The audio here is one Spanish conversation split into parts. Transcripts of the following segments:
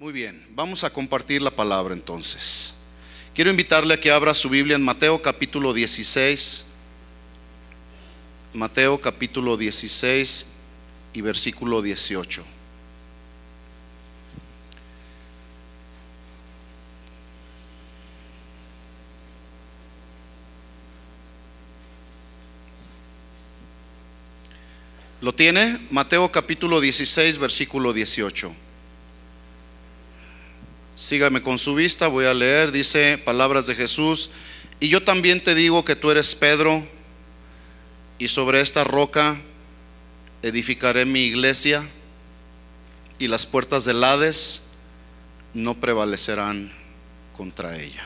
Muy bien, vamos a compartir la palabra entonces. Quiero invitarle a que abra su Biblia en Mateo capítulo 16. Mateo capítulo 16 y versículo 18. ¿Lo tiene? Mateo capítulo 16, versículo 18. Sígame con su vista, voy a leer. Dice palabras de Jesús: y yo también te digo que tú eres Pedro, y sobre esta roca edificaré mi iglesia, y las puertas del Hades no prevalecerán contra ella.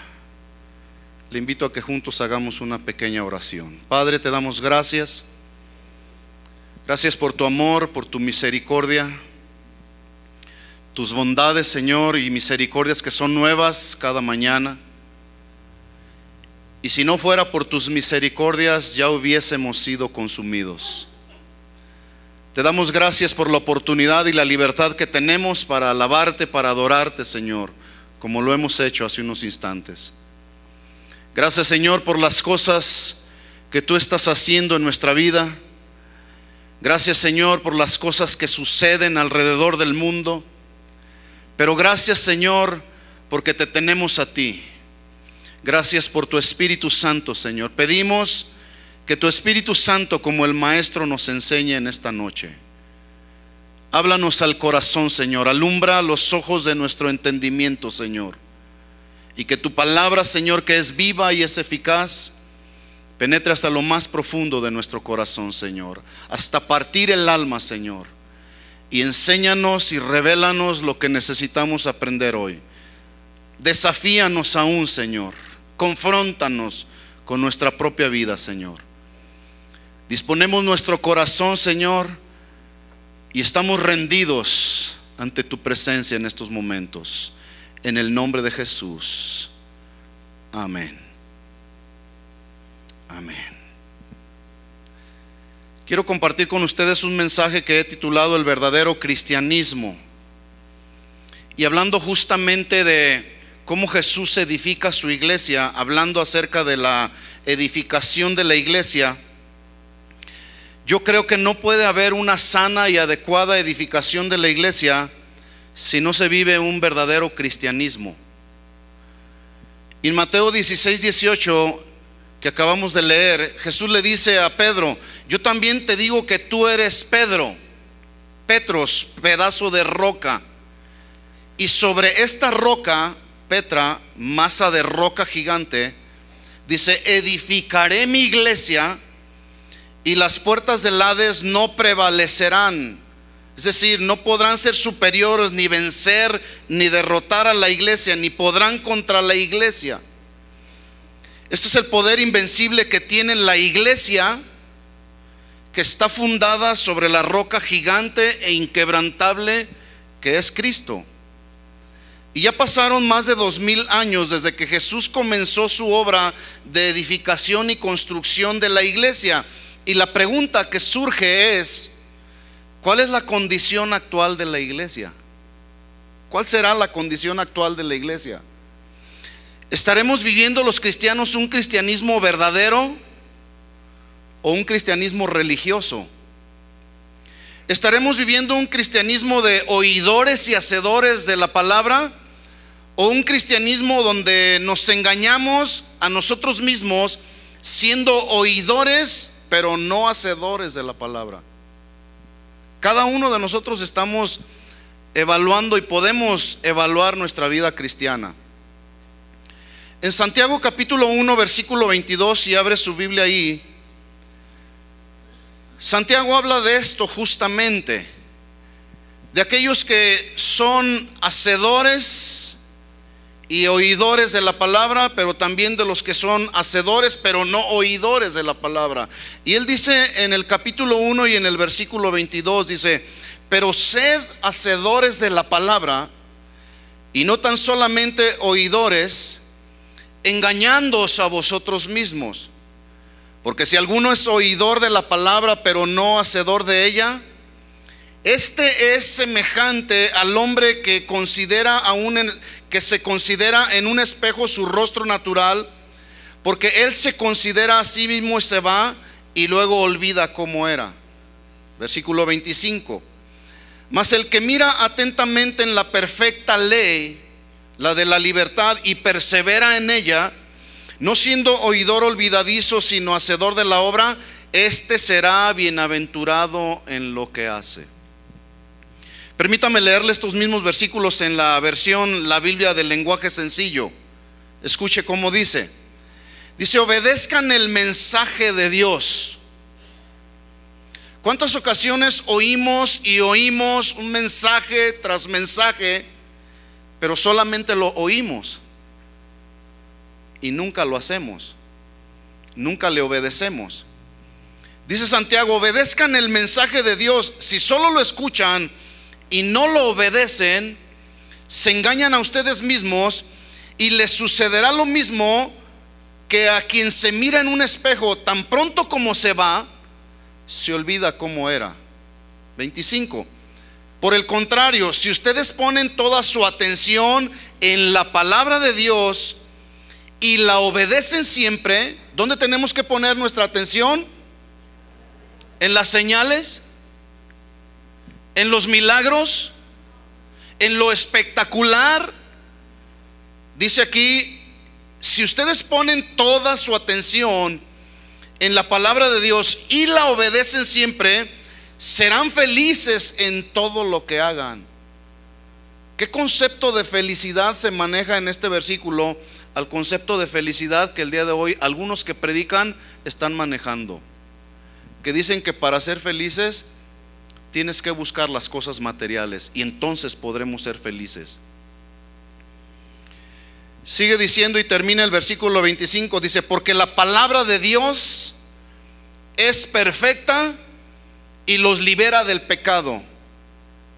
Le invito a que juntos hagamos una pequeña oración. Padre, te damos gracias. Gracias por tu amor, por tu misericordia, tus bondades, Señor, y misericordias que son nuevas cada mañana. Y si no fuera por tus misericordias, ya hubiésemos sido consumidos. Te damos gracias por la oportunidad y la libertad que tenemos para alabarte, para adorarte, Señor, como lo hemos hecho hace unos instantes. Gracias, Señor, por las cosas que tú estás haciendo en nuestra vida. Gracias, Señor, por las cosas que suceden alrededor del mundo. Pero gracias, Señor, porque te tenemos a ti. Gracias por tu Espíritu Santo, Señor. Pedimos que tu Espíritu Santo, como el Maestro, nos enseñe en esta noche. Háblanos al corazón, Señor. Alumbra los ojos de nuestro entendimiento, Señor. Y que tu palabra, Señor, que es viva y es eficaz, penetre hasta lo más profundo de nuestro corazón, Señor, hasta partir el alma, Señor, y enséñanos y revélanos lo que necesitamos aprender hoy. Desafíanos aún, Señor, confróntanos con nuestra propia vida, Señor. Disponemos nuestro corazón, Señor, y estamos rendidos ante tu presencia en estos momentos, en el nombre de Jesús. Amén. Amén. Quiero compartir con ustedes un mensaje que he titulado El verdadero cristianismo, y hablando justamente de cómo Jesús edifica su iglesia, hablando acerca de la edificación de la iglesia. Yo creo que no puede haber una sana y adecuada edificación de la iglesia si no se vive un verdadero cristianismo. En Mateo 16, 18 que acabamos de leer, Jesús le dice a Pedro: yo también te digo que tú eres Pedro, Petros, pedazo de roca, y sobre esta roca, Petra, masa de roca gigante, dice: edificaré mi iglesia, y las puertas del Hades no prevalecerán. Es decir, no podrán ser superiores, ni vencer, ni derrotar a la iglesia, ni podrán contra la iglesia. Este es el poder invencible que tiene la iglesia, que está fundada sobre la roca gigante e inquebrantable que es Cristo. Y ya pasaron más de 2000 años desde que Jesús comenzó su obra de edificación y construcción de la iglesia. Y la pregunta que surge es: ¿cuál es la condición actual de la iglesia? ¿Cuál será la condición actual de la iglesia? ¿Estaremos viviendo los cristianos un cristianismo verdadero o un cristianismo religioso? ¿Estaremos viviendo un cristianismo de oidores y hacedores de la palabra, o un cristianismo donde nos engañamos a nosotros mismos siendo oidores pero no hacedores de la palabra? Cada uno de nosotros estamos evaluando y podemos evaluar nuestra vida cristiana. En Santiago capítulo 1 versículo 22, si abre su Biblia ahí, Santiago habla de esto justamente, de aquellos que son hacedores y oidores de la palabra, pero también de los que son hacedores pero no oidores de la palabra. Y él dice en el capítulo 1 y en el versículo 22, dice: pero sed hacedores de la palabra, y no tan solamente oidores, engañándoos a vosotros mismos. Porque si alguno es oidor de la palabra pero no hacedor de ella, Este es semejante al hombre que se considera en un espejo su rostro natural, porque él se considera a sí mismo y se va y luego olvida cómo era. Versículo 25. Mas el que mira atentamente en la perfecta ley, la de la libertad, y persevera en ella, no siendo oidor olvidadizo, sino hacedor de la obra, este será bienaventurado en lo que hace. Permítame leerle estos mismos versículos en la versión, la Biblia del lenguaje sencillo. Escuche cómo dice. Dice: obedezcan el mensaje de Dios. ¿Cuántas ocasiones oímos y oímos un mensaje tras mensaje, pero solamente lo oímos y nunca lo hacemos, nunca le obedecemos? Dice Santiago: obedezcan el mensaje de Dios. Si solo lo escuchan y no lo obedecen, se engañan a ustedes mismos, y les sucederá lo mismo que a quien se mira en un espejo, tan pronto como se va, se olvida cómo era. 25. Por el contrario, si ustedes ponen toda su atención en la palabra de Dios y la obedecen siempre, ¿dónde tenemos que poner nuestra atención? ¿En las señales? ¿En los milagros? ¿En lo espectacular? Dice aquí: si ustedes ponen toda su atención en la palabra de Dios y la obedecen siempre, serán felices en todo lo que hagan. ¿Qué concepto de felicidad se maneja en este versículo al concepto de felicidad que el día de hoy algunos que predican están manejando? Que dicen que para ser felices tienes que buscar las cosas materiales y entonces podremos ser felices. Sigue diciendo y termina el versículo 25. Dice: porque la palabra de Dios es perfecta y los libera del pecado.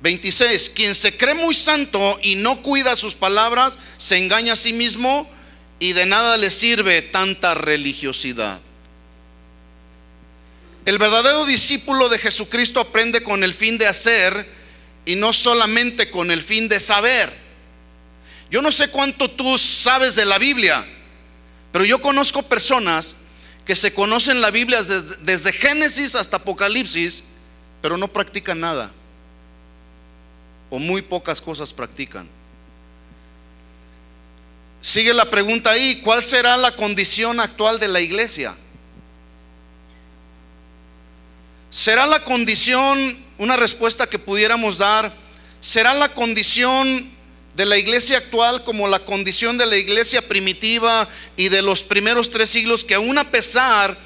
26. Quien se cree muy santo y no cuida sus palabras, se engaña a sí mismo, y de nada le sirve tanta religiosidad. El verdadero discípulo de Jesucristo aprende con el fin de hacer y no solamente con el fin de saber. Yo no sé cuánto tú sabes de la Biblia, pero yo conozco personas que se conocen la Biblia desde Génesis hasta Apocalipsis, pero no practican nada, o muy pocas cosas practican. Sigue la pregunta ahí: ¿cuál será la condición actual de la iglesia? ¿Será la condición, una respuesta que pudiéramos dar, será la condición de la iglesia actual como la condición de la iglesia primitiva y de los primeros 3 siglos, que aún a pesar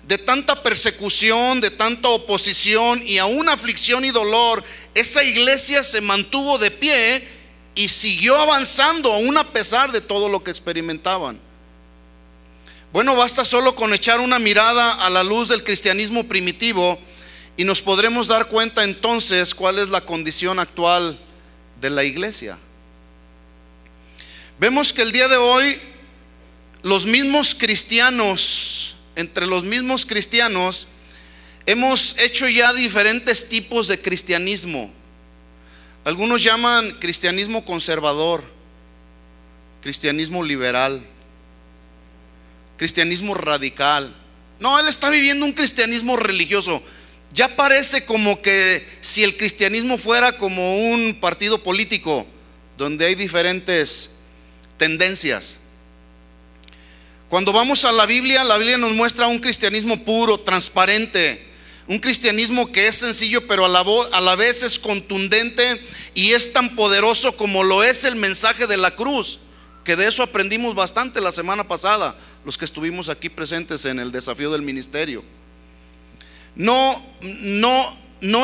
de tanta persecución, de tanta oposición y aún aflicción y dolor, esa iglesia se mantuvo de pie y siguió avanzando aún a pesar de todo lo que experimentaban? Bueno, basta solo con echar una mirada a la luz del cristianismo primitivo y nos podremos dar cuenta entonces cuál es la condición actual de la iglesia. Vemos que el día de hoy los mismos cristianos, entre los mismos cristianos, hemos hecho ya diferentes tipos de cristianismo. Algunos llaman cristianismo conservador, cristianismo liberal, cristianismo radical. No, él está viviendo un cristianismo religioso. Ya parece como que si el cristianismo fuera como un partido político donde hay diferentes tendencias. Cuando vamos a la Biblia nos muestra un cristianismo puro, transparente, un cristianismo que es sencillo pero a la vez es contundente y es tan poderoso como lo es el mensaje de la cruz, que de eso aprendimos bastante la semana pasada, los que estuvimos aquí presentes en el desafío del ministerio. No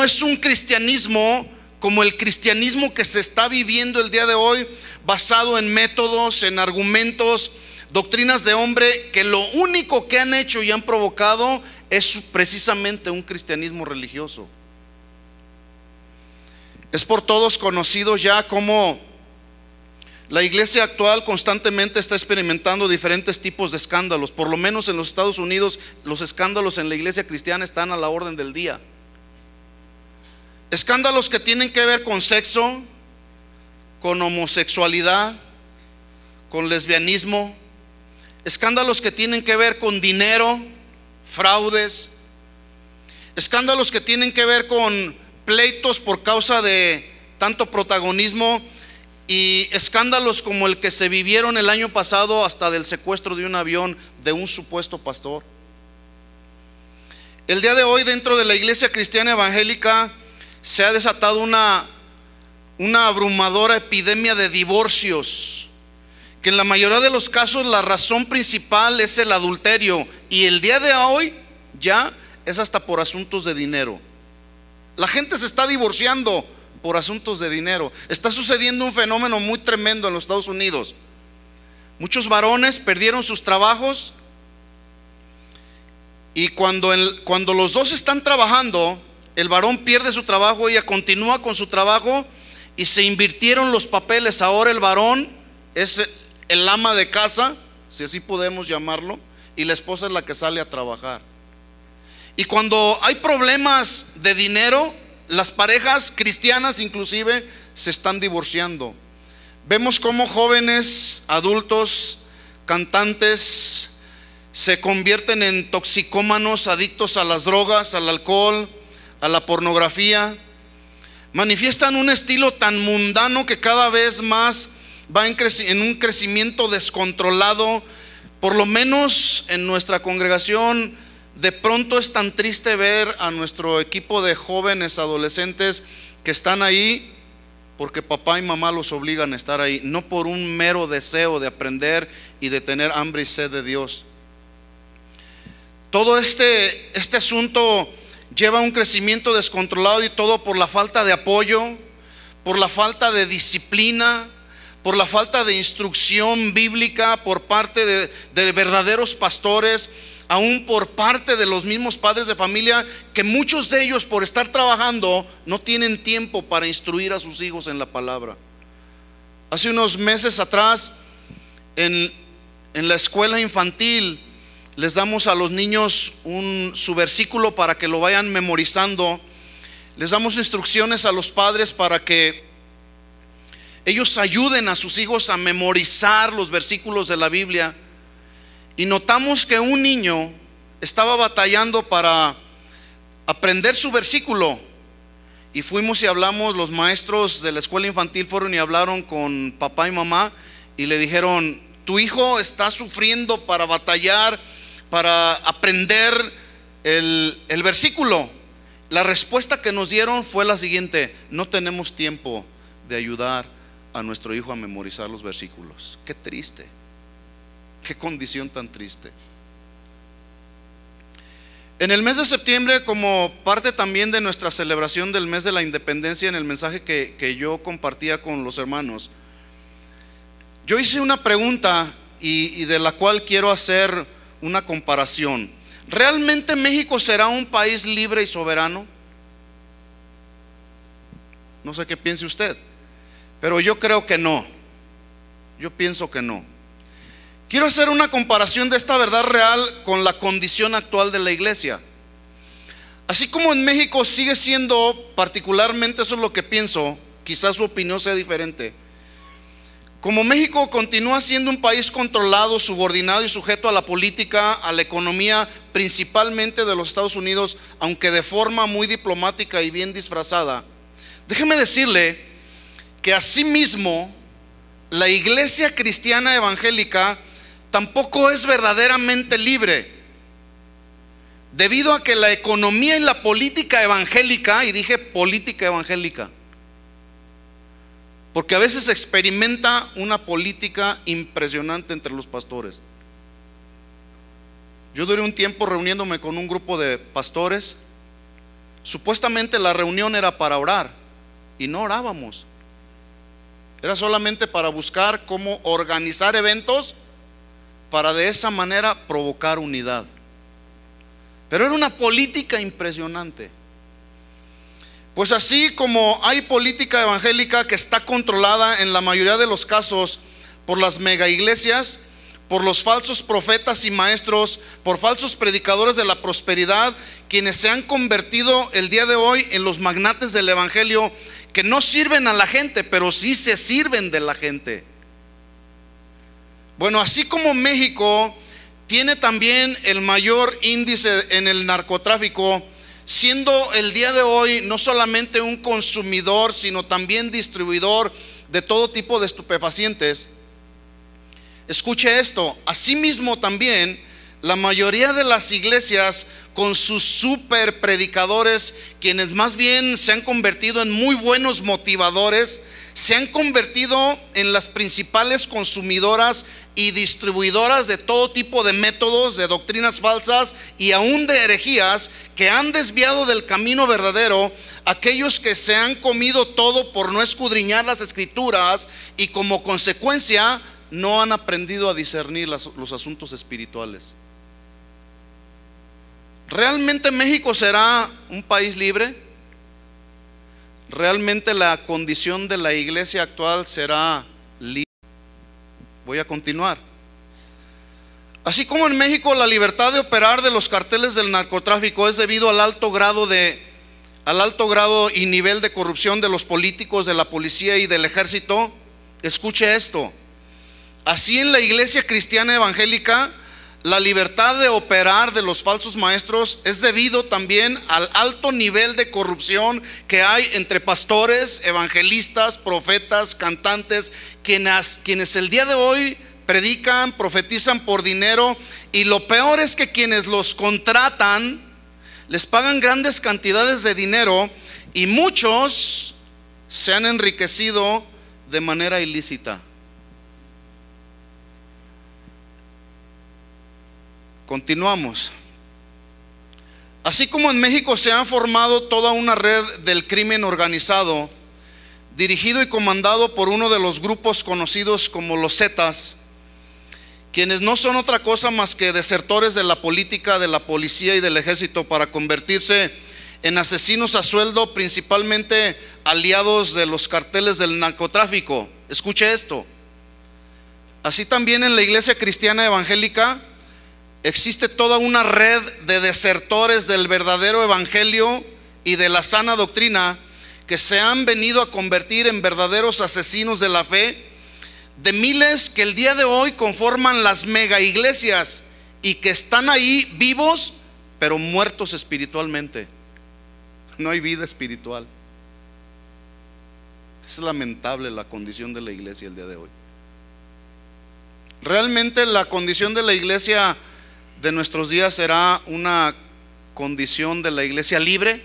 es un cristianismo como el cristianismo que se está viviendo el día de hoy, basado en métodos, en argumentos, doctrinas de hombre, que lo único que han hecho y han provocado es precisamente un cristianismo religioso. Es por todos conocido ya cómo la iglesia actual constantemente está experimentando diferentes tipos de escándalos. Por lo menos en los Estados Unidos, los escándalos en la iglesia cristiana están a la orden del día. escándalos que tienen que ver con sexo, con homosexualidad, con lesbianismo, escándalos que tienen que ver con dinero, fraudes, escándalos que tienen que ver con pleitos por causa de tanto protagonismo, y escándalos como el que se vivieron el año pasado, hasta del secuestro de un avión de un supuesto pastor. El día de hoy, dentro de la iglesia cristiana evangélica, se ha desatado una abrumadora epidemia de divorcios, que en la mayoría de los casos la razón principal es el adulterio, y el día de hoy ya es hasta por asuntos de dinero. La gente se está divorciando por asuntos de dinero. Está sucediendo un fenómeno muy tremendo en los Estados Unidos. Muchos varones perdieron sus trabajos, y cuando los dos están trabajando, el varón pierde su trabajo, ella continúa con su trabajo, y se invirtieron los papeles. Ahora el varón es el ama de casa, si así podemos llamarlo, y la esposa es la que sale a trabajar. Y cuando hay problemas de dinero, las parejas cristianas inclusive se están divorciando. Vemos cómo jóvenes, adultos, cantantes se convierten en toxicómanos, adictos a las drogas, al alcohol, a la pornografía. Manifiestan un estilo tan mundano que cada vez más va en un crecimiento descontrolado. Por lo menos en nuestra congregación, de pronto es tan triste ver a nuestro equipo de jóvenes adolescentes que están ahí porque papá y mamá los obligan a estar ahí, no por un mero deseo de aprender y de tener hambre y sed de Dios. Todo este asunto lleva a un crecimiento descontrolado, y todo por la falta de apoyo, por la falta de disciplina, por la falta de instrucción bíblica por parte de verdaderos pastores, aún por parte de los mismos padres de familia, que muchos de ellos, por estar trabajando, no tienen tiempo para instruir a sus hijos en la palabra. Hace unos meses atrás, en la escuela infantil, les damos a los niños su versículo para que lo vayan memorizando. Les damos instrucciones a los padres para que ellos ayuden a sus hijos a memorizar los versículos de la Biblia. Y notamos que un niño estaba batallando para aprender su versículo, y fuimos y hablamos. Los maestros de la escuela infantil fueron y hablaron con papá y mamá, y le dijeron: tu hijo está sufriendo para batallar, para aprender el versículo. La respuesta que nos dieron fue la siguiente: no tenemos tiempo de ayudar a nuestro hijo a memorizar los versículos. Qué triste. Qué condición tan triste. En el mes de septiembre, como parte también de nuestra celebración del mes de la independencia, en el mensaje que yo compartía con los hermanos, yo hice una pregunta y de la cual quiero hacer una comparación. ¿Realmente México será un país libre y soberano? No sé qué piense usted, pero yo creo que no. Yo pienso que no. Quiero hacer una comparación de esta verdad real con la condición actual de la iglesia. Así como en México sigue siendo, particularmente eso es lo que pienso, quizás su opinión sea diferente. Como México continúa siendo un país controlado, subordinado y sujeto a la política, a la economía, principalmente de los Estados Unidos, aunque de forma muy diplomática y bien disfrazada, déjeme decirle que asimismo la iglesia cristiana evangélica tampoco es verdaderamente libre, debido a que la economía y la política evangélica, y dije política evangélica, porque a veces se experimenta una política impresionante entre los pastores. Yo duré un tiempo reuniéndome con un grupo de pastores. Supuestamente la reunión era para orar, y no orábamos. Era solamente para buscar cómo organizar eventos para de esa manera provocar unidad. Pero era una política impresionante. Pues así como hay política evangélica que está controlada en la mayoría de los casos por las mega iglesias, por los falsos profetas y maestros, por falsos predicadores de la prosperidad, quienes se han convertido el día de hoy en los magnates del evangelio, que no sirven a la gente, pero sí se sirven de la gente. Bueno, así como México tiene también el mayor índice en el narcotráfico, siendo el día de hoy no solamente un consumidor, sino también distribuidor de todo tipo de estupefacientes. Escuche esto, asimismo también la mayoría de las iglesias con sus super predicadores, quienes más bien se han convertido en muy buenos motivadores, se han convertido en las principales consumidoras y distribuidoras de todo tipo de métodos, de doctrinas falsas y aún de herejías, que han desviado del camino verdadero aquellos que se han comido todo por no escudriñar las escrituras, y como consecuencia no han aprendido a discernir los asuntos espirituales. ¿Realmente México será un país libre? ¿Realmente la condición de la iglesia actual será libre? Voy a continuar. Así como en México la libertad de operar de los carteles del narcotráfico es debido al alto grado y nivel de corrupción de los políticos, de la policía y del ejército, escuche esto. Así en la iglesia cristiana evangélica, la libertad de operar de los falsos maestros es debido también al alto nivel de corrupción que hay entre pastores, evangelistas, profetas, cantantes, quienes el día de hoy predican, profetizan por dinero, y lo peor es que quienes los contratan les pagan grandes cantidades de dinero, y muchos se han enriquecido de manera ilícita. Continuamos. Así como en México se ha formado toda una red del crimen organizado, dirigido y comandado por uno de los grupos conocidos como los Zetas, quienes no son otra cosa más que desertores de la política, de la policía y del ejército, para convertirse en asesinos a sueldo, principalmente aliados de los carteles del narcotráfico. Escuche esto. Así también en la iglesia cristiana evangélica existe toda una red de desertores del verdadero evangelio y de la sana doctrina, que se han venido a convertir en verdaderos asesinos de la fe, de miles que el día de hoy conforman las mega iglesias y que están ahí vivos, pero muertos espiritualmente. No hay vida espiritual. Es lamentable la condición de la iglesia el día de hoy. Realmente la condición de la iglesia de nuestros días será una condición de la iglesia libre.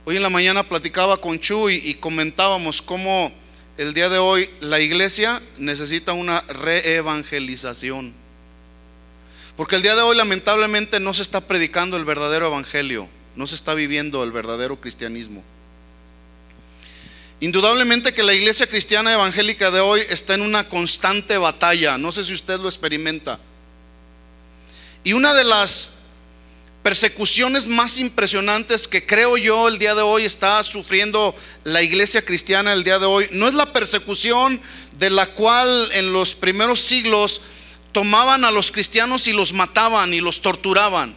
Hoy en la mañana platicaba con Chu y comentábamos cómo el día de hoy la iglesia necesita una reevangelización, porque el día de hoy lamentablemente no se está predicando el verdadero evangelio, no se está viviendo el verdadero cristianismo. Indudablemente que la iglesia cristiana evangélica de hoy está en una constante batalla. No sé si usted lo experimenta. Y una de las persecuciones más impresionantes que creo yo el día de hoy está sufriendo la iglesia cristiana el día de hoy, no es la persecución de la cual en los primeros siglos tomaban a los cristianos y los mataban y los torturaban.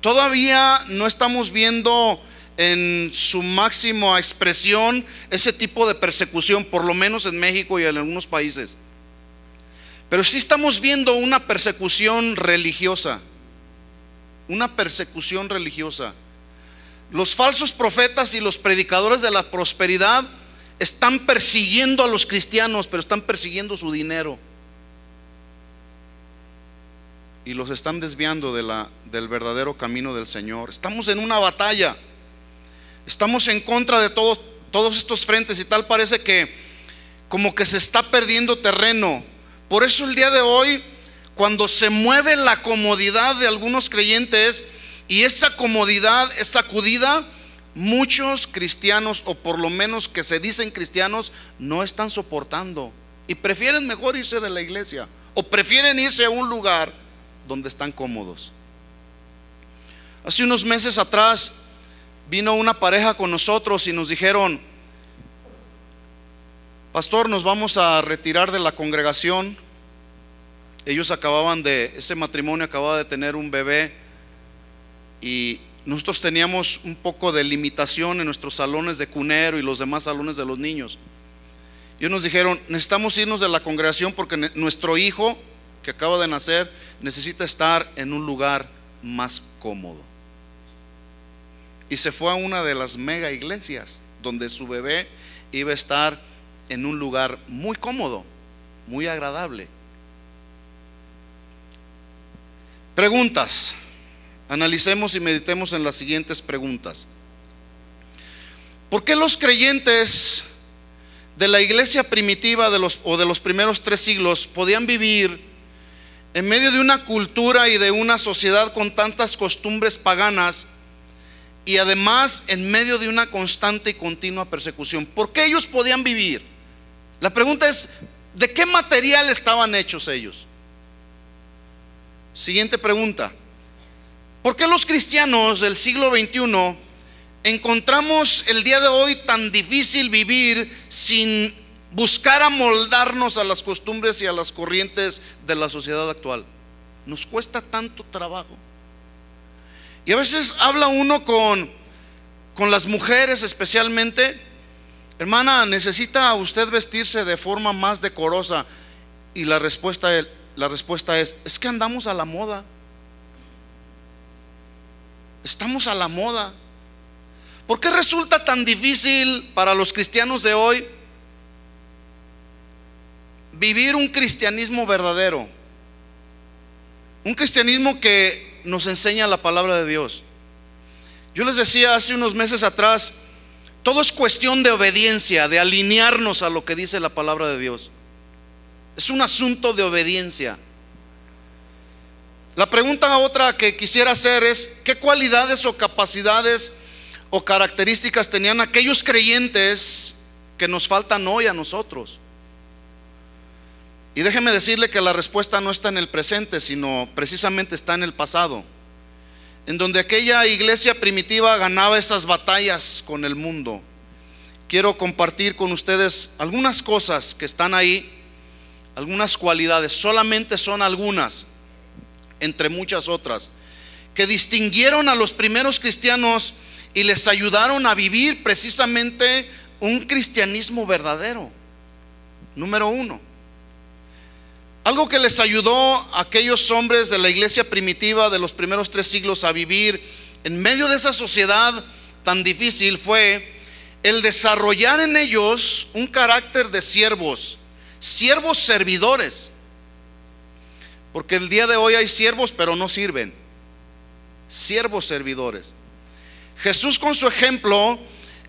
Todavía no estamos viendo en su máxima expresión ese tipo de persecución, por lo menos en México y en algunos países. Pero sí estamos viendo una persecución religiosa. Una persecución religiosa. Los falsos profetas y los predicadores de la prosperidad están persiguiendo a los cristianos, pero están persiguiendo su dinero y los están desviando del verdadero camino del Señor. Estamos en una batalla. Estamos en contra de todos estos frentes, y tal parece que como que se está perdiendo terreno. Por eso el día de hoy, cuando se mueve la comodidad de algunos creyentes y esa comodidad es sacudida, muchos cristianos, o por lo menos que se dicen cristianos, no están soportando y prefieren mejor irse de la iglesia, o prefieren irse a un lugar donde están cómodos. Hace unos meses atrás vino una pareja con nosotros y nos dijeron: pastor, nos vamos a retirar de la congregación. Ese matrimonio acababa de tener un bebé y nosotros teníamos un poco de limitación en nuestros salones de cunero y los demás salones de los niños. Ellos nos dijeron, necesitamos irnos de la congregación porque nuestro hijo que acaba de nacer necesita estar en un lugar más cómodo. Y se fue a una de las mega iglesias donde su bebé iba a estar en un lugar muy cómodo, muy agradable. Preguntas. Analicemos y meditemos en las siguientes preguntas. ¿Por qué los creyentes de la iglesia primitiva de los primeros 3 siglos podían vivir en medio de una cultura y de una sociedad con tantas costumbres paganas y además en medio de una constante y continua persecución? ¿Por qué ellos podían vivir? La pregunta es, ¿de qué material estaban hechos ellos? Siguiente pregunta. ¿Por qué los cristianos del siglo XXI encontramos el día de hoy tan difícil vivir sin buscar amoldarnos a las costumbres y a las corrientes de la sociedad actual? Nos cuesta tanto trabajo. Y a veces habla uno con las mujeres especialmente. Hermana, ¿necesita usted vestirse de forma más decorosa? Y la respuesta es que andamos a la moda. Estamos a la moda. ¿Por qué resulta tan difícil para los cristianos de hoy vivir un cristianismo verdadero? Un cristianismo que nos enseña la palabra de Dios. Yo les decía hace unos meses atrás, todo es cuestión de obediencia, de alinearnos a lo que dice la palabra de Dios. Es un asunto de obediencia. La pregunta otra que quisiera hacer es, ¿qué cualidades o capacidades o características tenían aquellos creyentes que nos faltan hoy a nosotros? Y déjeme decirle que la respuesta no está en el presente, sino precisamente está en el pasado, en donde aquella iglesia primitiva ganaba esas batallas con el mundo. Quiero compartir con ustedes algunas cosas que están ahí, algunas cualidades, solamente son algunas entre muchas otras, que distinguieron a los primeros cristianos y les ayudaron a vivir precisamente un cristianismo verdadero. Número 1, algo que les ayudó a aquellos hombres de la iglesia primitiva de los primeros 3 siglos a vivir en medio de esa sociedad tan difícil fue el desarrollar en ellos un carácter de siervos servidores. Porque el día de hoy hay siervos pero no sirven. Siervos servidores. Jesús con su ejemplo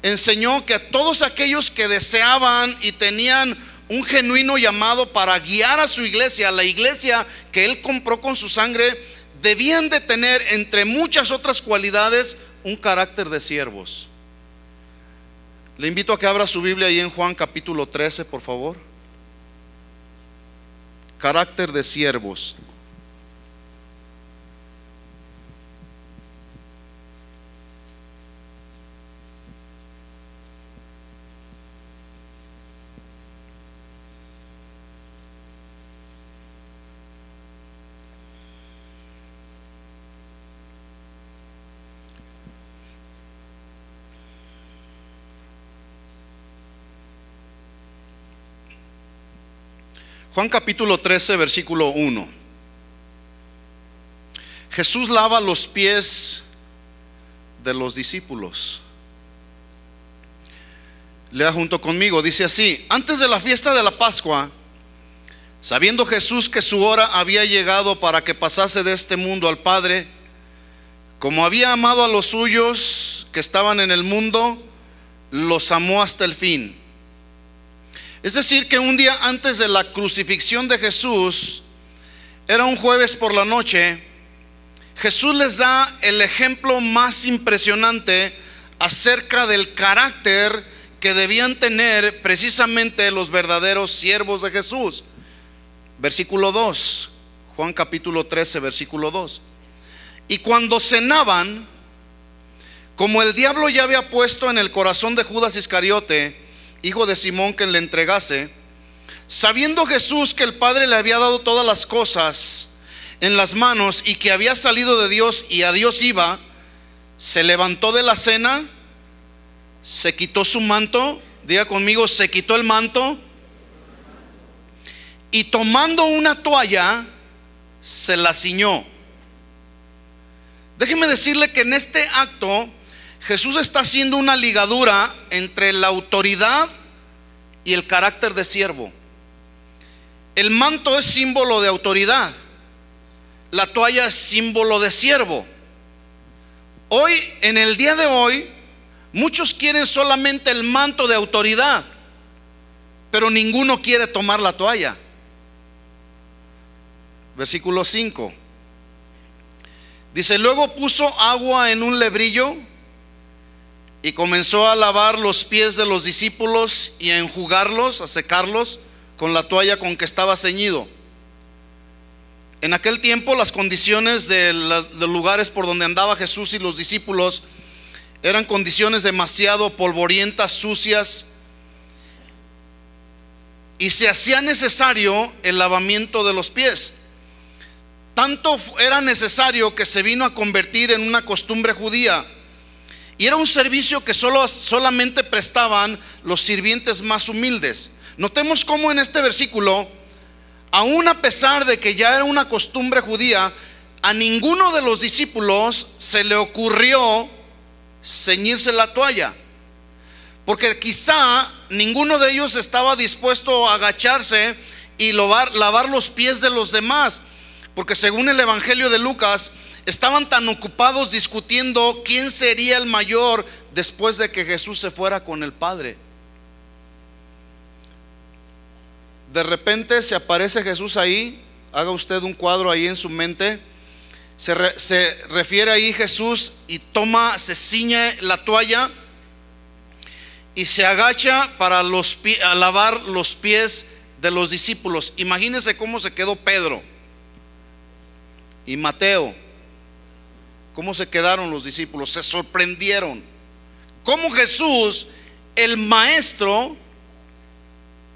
enseñó que a todos aquellos que deseaban y tenían un genuino llamado para guiar a su iglesia, la iglesia que Él compró con su sangre, debían de tener, entre muchas otras cualidades, un carácter de siervos. Le invito a que abra su Biblia ahí en Juan capítulo 13, por favor. Carácter de siervos. Juan capítulo 13, versículo 1. Jesús lava los pies de los discípulos. Lea junto conmigo, dice así: antes de la fiesta de la Pascua, sabiendo Jesús que su hora había llegado para que pasase de este mundo al Padre, como había amado a los suyos que estaban en el mundo, los amó hasta el fin. Es decir, que un día antes de la crucifixión de Jesús, era un jueves por la noche, Jesús les da el ejemplo más impresionante acerca del carácter que debían tener precisamente los verdaderos siervos de Jesús. Versículo 2, Juan capítulo 13, versículo 2. Y cuando cenaban, como el diablo ya había puesto en el corazón de Judas Iscariote hijo de Simón, que le entregase. Sabiendo Jesús que el Padre le había dado todas las cosas en las manos y que había salido de Dios y a Dios iba, se levantó de la cena, se quitó su manto, diga conmigo, se quitó el manto, y tomando una toalla, se la ciñó. Déjeme decirle que en este acto Jesús está haciendo una ligadura entre la autoridad y el carácter de siervo. El manto es símbolo de autoridad, la toalla es símbolo de siervo. Hoy, en el día de hoy, muchos quieren solamente el manto de autoridad, pero ninguno quiere tomar la toalla. Versículo 5 dice: luego puso agua en un lebrillo y comenzó a lavar los pies de los discípulos y a enjugarlos, a secarlos con la toalla con que estaba ceñido. En aquel tiempo las condiciones de los lugares por donde andaba Jesús y los discípulos eran condiciones demasiado polvorientas, sucias, y se hacía necesario el lavamiento de los pies. Tanto era necesario que se vino a convertir en una costumbre judía, y era un servicio que solamente prestaban los sirvientes más humildes. Notemos cómo en este versículo, aún a pesar de que ya era una costumbre judía, a ninguno de los discípulos se le ocurrió ceñirse la toalla, porque quizá ninguno de ellos estaba dispuesto a agacharse y lavar los pies de los demás, porque según el Evangelio de Lucas, estaban tan ocupados discutiendo quién sería el mayor después de que Jesús se fuera con el Padre. De repente se aparece Jesús ahí. Haga usted un cuadro ahí en su mente. Se refiere ahí Jesús y se ciñe la toalla y se agacha para lavar los pies de los discípulos. Imagínense cómo se quedó Pedro y Mateo, cómo se quedaron los discípulos. Se sorprendieron cómo Jesús, el maestro,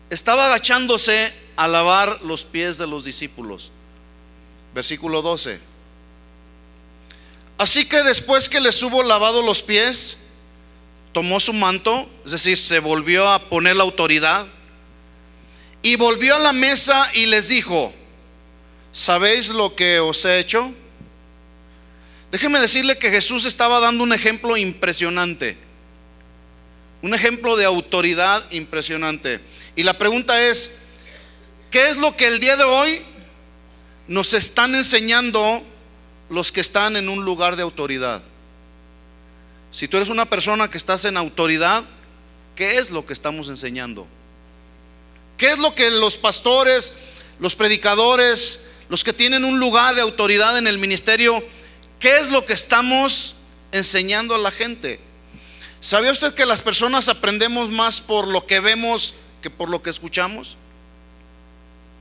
estaba agachándose a lavar los pies de los discípulos. Versículo 12. Así que después que les hubo lavado los pies, tomó su manto, es decir, se volvió a poner la autoridad, y volvió a la mesa y les dijo: ¿sabéis lo que os he hecho? Déjeme decirle que Jesús estaba dando un ejemplo impresionante, un ejemplo de autoridad impresionante. Y la pregunta es: ¿qué es lo que el día de hoy nos están enseñando los que están en un lugar de autoridad? Si tú eres una persona que estás en autoridad, ¿qué es lo que estamos enseñando? ¿Qué es lo que los pastores, los predicadores, los que tienen un lugar de autoridad en el ministerio, qué es lo que estamos enseñando a la gente? ¿Sabía usted que las personas aprendemos más por lo que vemos que por lo que escuchamos?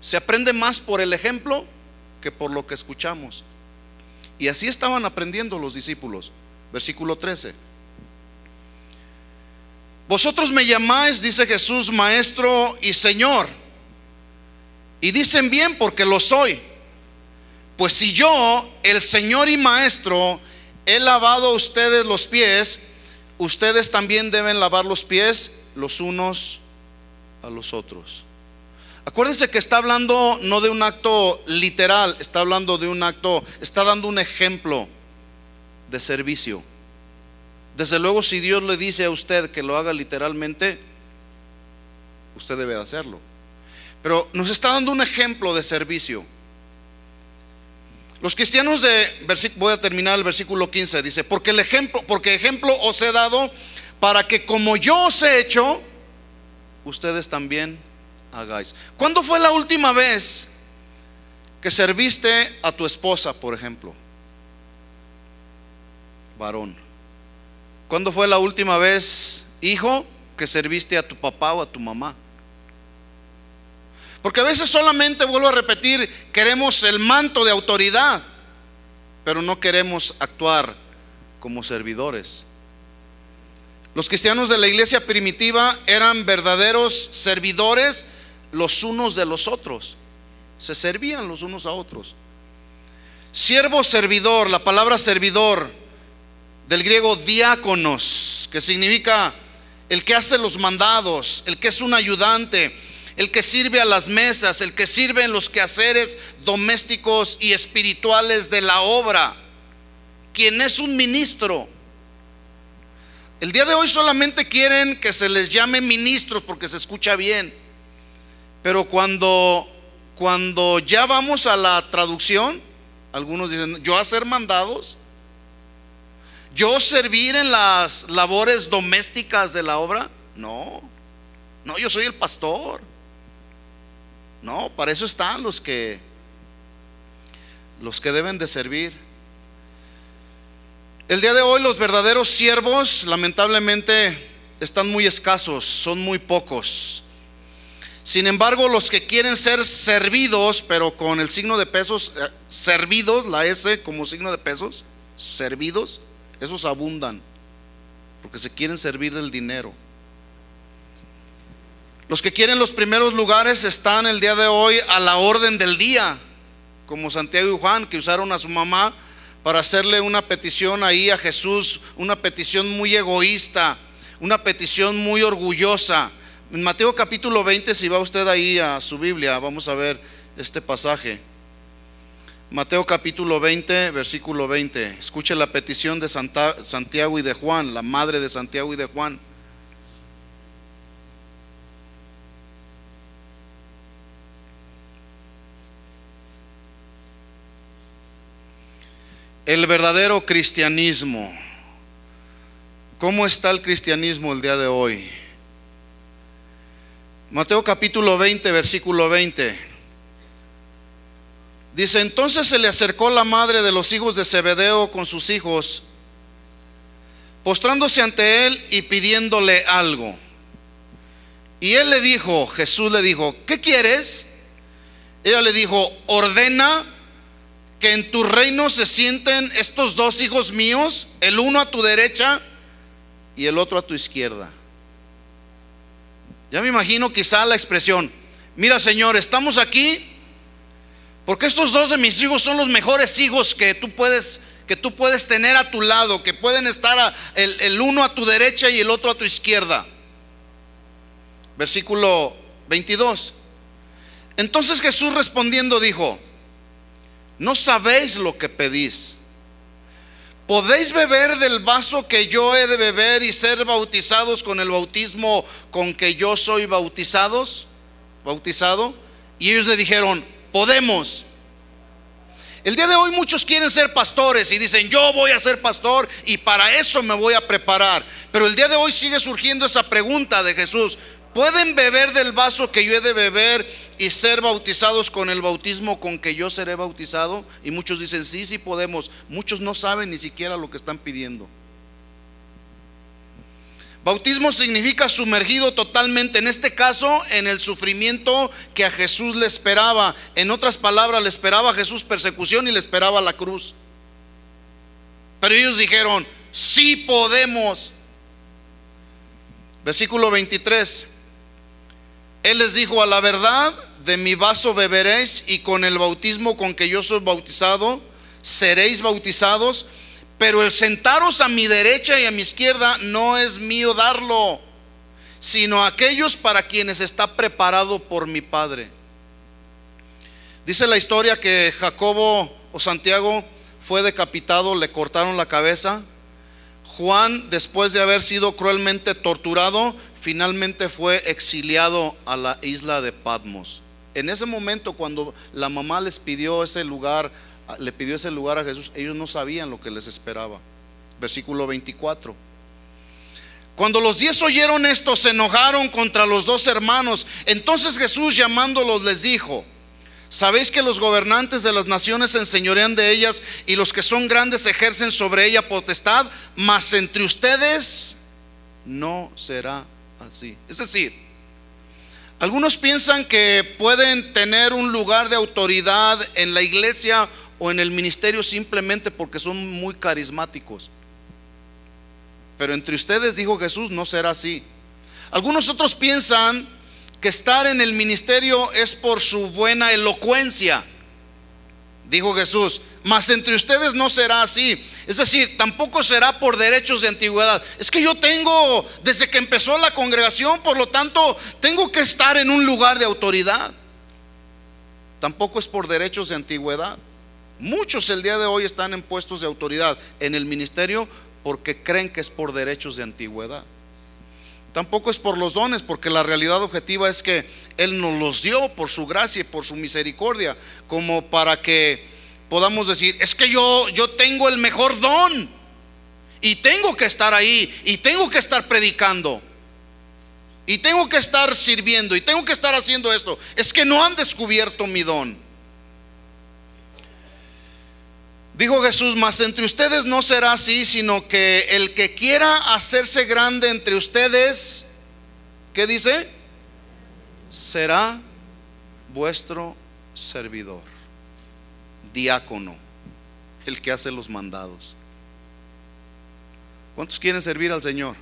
Se aprende más por el ejemplo que por lo que escuchamos. Y así estaban aprendiendo los discípulos. Versículo 13. Vosotros me llamáis, dice Jesús, maestro y señor, y dicen bien, porque lo soy. Pues si yo, el señor y maestro, he lavado a ustedes los pies, ustedes también deben lavar los pies los unos a los otros. Acuérdense que está hablando no de un acto literal, está hablando de un acto, está dando un ejemplo de servicio. Desde luego, si Dios le dice a usted que lo haga literalmente, usted debe hacerlo, pero nos está dando un ejemplo de servicio. Los cristianos voy a terminar el versículo 15, dice: porque ejemplo os he dado, para que como yo os he hecho, ustedes también hagáis. ¿Cuándo fue la última vez que serviste a tu esposa, por ejemplo, varón? ¿Cuándo fue la última vez, hijo, que serviste a tu papá o a tu mamá? Porque a veces solamente, vuelvo a repetir, queremos el manto de autoridad, pero no queremos actuar como servidores. Los cristianos de la iglesia primitiva eran verdaderos servidores los unos de los otros. Se servían los unos a otros. Siervo, servidor, la palabra servidor del griego diáconos, que significa el que hace los mandados, el que es un ayudante, el que sirve a las mesas, el que sirve en los quehaceres domésticos y espirituales de la obra, quien es un ministro. El día de hoy solamente quieren que se les llame ministros porque se escucha bien, pero cuando ya vamos a la traducción, algunos dicen: yo hacer mandados, yo servir en las labores domésticas de la obra. No, yo soy el pastor. No, para eso están los que deben de servir. El día de hoy los verdaderos siervos lamentablemente están muy escasos, son muy pocos. Sin embargo, los que quieren ser servidos, pero con el signo de pesos, servidos, la S como signo de pesos, servidos, esos abundan, porque se quieren servir del dinero. Los que quieren los primeros lugares están el día de hoy a la orden del día, como Santiago y Juan, que usaron a su mamá para hacerle una petición ahí a Jesús, una petición muy egoísta, una petición muy orgullosa. En Mateo capítulo 20, si va usted ahí a su Biblia, vamos a ver este pasaje. Mateo capítulo 20, versículo 20. Escuche la petición de Santiago y de Juan, la madre de Santiago y de Juan. El verdadero cristianismo. ¿Cómo está el cristianismo el día de hoy? Mateo capítulo 20, versículo 20. Dice: entonces se le acercó la madre de los hijos de Zebedeo con sus hijos, postrándose ante él y pidiéndole algo. Y él le dijo, Jesús le dijo: ¿qué quieres? Ella le dijo: ordena que en tu reino se sienten estos dos hijos míos, el uno a tu derecha y el otro a tu izquierda. Ya me imagino quizá la expresión: mira, Señor, estamos aquí porque estos dos de mis hijos son los mejores hijos que tú puedes tener a tu lado, que pueden estar el uno a tu derecha y el otro a tu izquierda. Versículo 22. Entonces Jesús respondiendo dijo: no sabéis lo que pedís. ¿Podéis beber del vaso que yo he de beber y ser bautizados con el bautismo con que yo soy bautizado? Y ellos le dijeron: podemos. El día de hoy muchos quieren ser pastores y dicen: yo voy a ser pastor y para eso me voy a preparar. Pero el día de hoy sigue surgiendo esa pregunta de Jesús: ¿pueden beber del vaso que yo he de beber y ser bautizados con el bautismo con que yo seré bautizado? Y muchos dicen: sí podemos. Muchos no saben ni siquiera lo que están pidiendo. Bautismo significa sumergido totalmente, en este caso en el sufrimiento que a Jesús le esperaba. En otras palabras, le esperaba a Jesús persecución y le esperaba la cruz. Pero ellos dijeron: sí podemos. Versículo 23. Él les dijo: a la verdad, de mi vaso beberéis y con el bautismo con que yo soy bautizado seréis bautizados, pero el sentaros a mi derecha y a mi izquierda no es mío darlo, sino a aquellos para quienes está preparado por mi Padre. Dice la historia que Jacobo o Santiago fue decapitado, le cortaron la cabeza. Juan, después de haber sido cruelmente torturado, finalmente fue exiliado a la isla de Patmos. En ese momento, cuando la mamá le pidió ese lugar a Jesús, ellos no sabían lo que les esperaba. Versículo 24. Cuando los 10 oyeron esto, se enojaron contra los dos hermanos. Entonces Jesús, llamándolos, les dijo: ¿sabéis que los gobernantes de las naciones se enseñorean de ellas y los que son grandes ejercen sobre ella potestad? Mas entre ustedes no será así. Es decir, algunos piensan que pueden tener un lugar de autoridad en la iglesia o en el ministerio simplemente porque son muy carismáticos. pero entre ustedes, dijo Jesús, no será así. Algunos otros piensan que estar en el ministerio es por su buena elocuencia. Dijo Jesús, mas entre ustedes no será así. Es decir, tampoco será por derechos de antigüedad. Es que yo tengo, desde que empezó la congregación, por lo tanto, tengo que estar en un lugar de autoridad. Tampoco es por derechos de antigüedad. Muchos el día de hoy están en puestos de autoridad en el ministerio porque creen que es por derechos de antigüedad. Tampoco es por los dones, porque la realidad objetiva es que Él nos los dio por su gracia y por su misericordia, como para que podamos decir, es que yo tengo el mejor don y tengo que estar ahí y tengo que estar predicando y tengo que estar sirviendo y tengo que estar haciendo esto. Es que no han descubierto mi don. Dijo Jesús, mas entre ustedes no será así, sino que el que quiera hacerse grande entre ustedes, ¿qué dice? Será vuestro servidor, diácono, el que hace los mandados. ¿Cuántos quieren servir al Señor?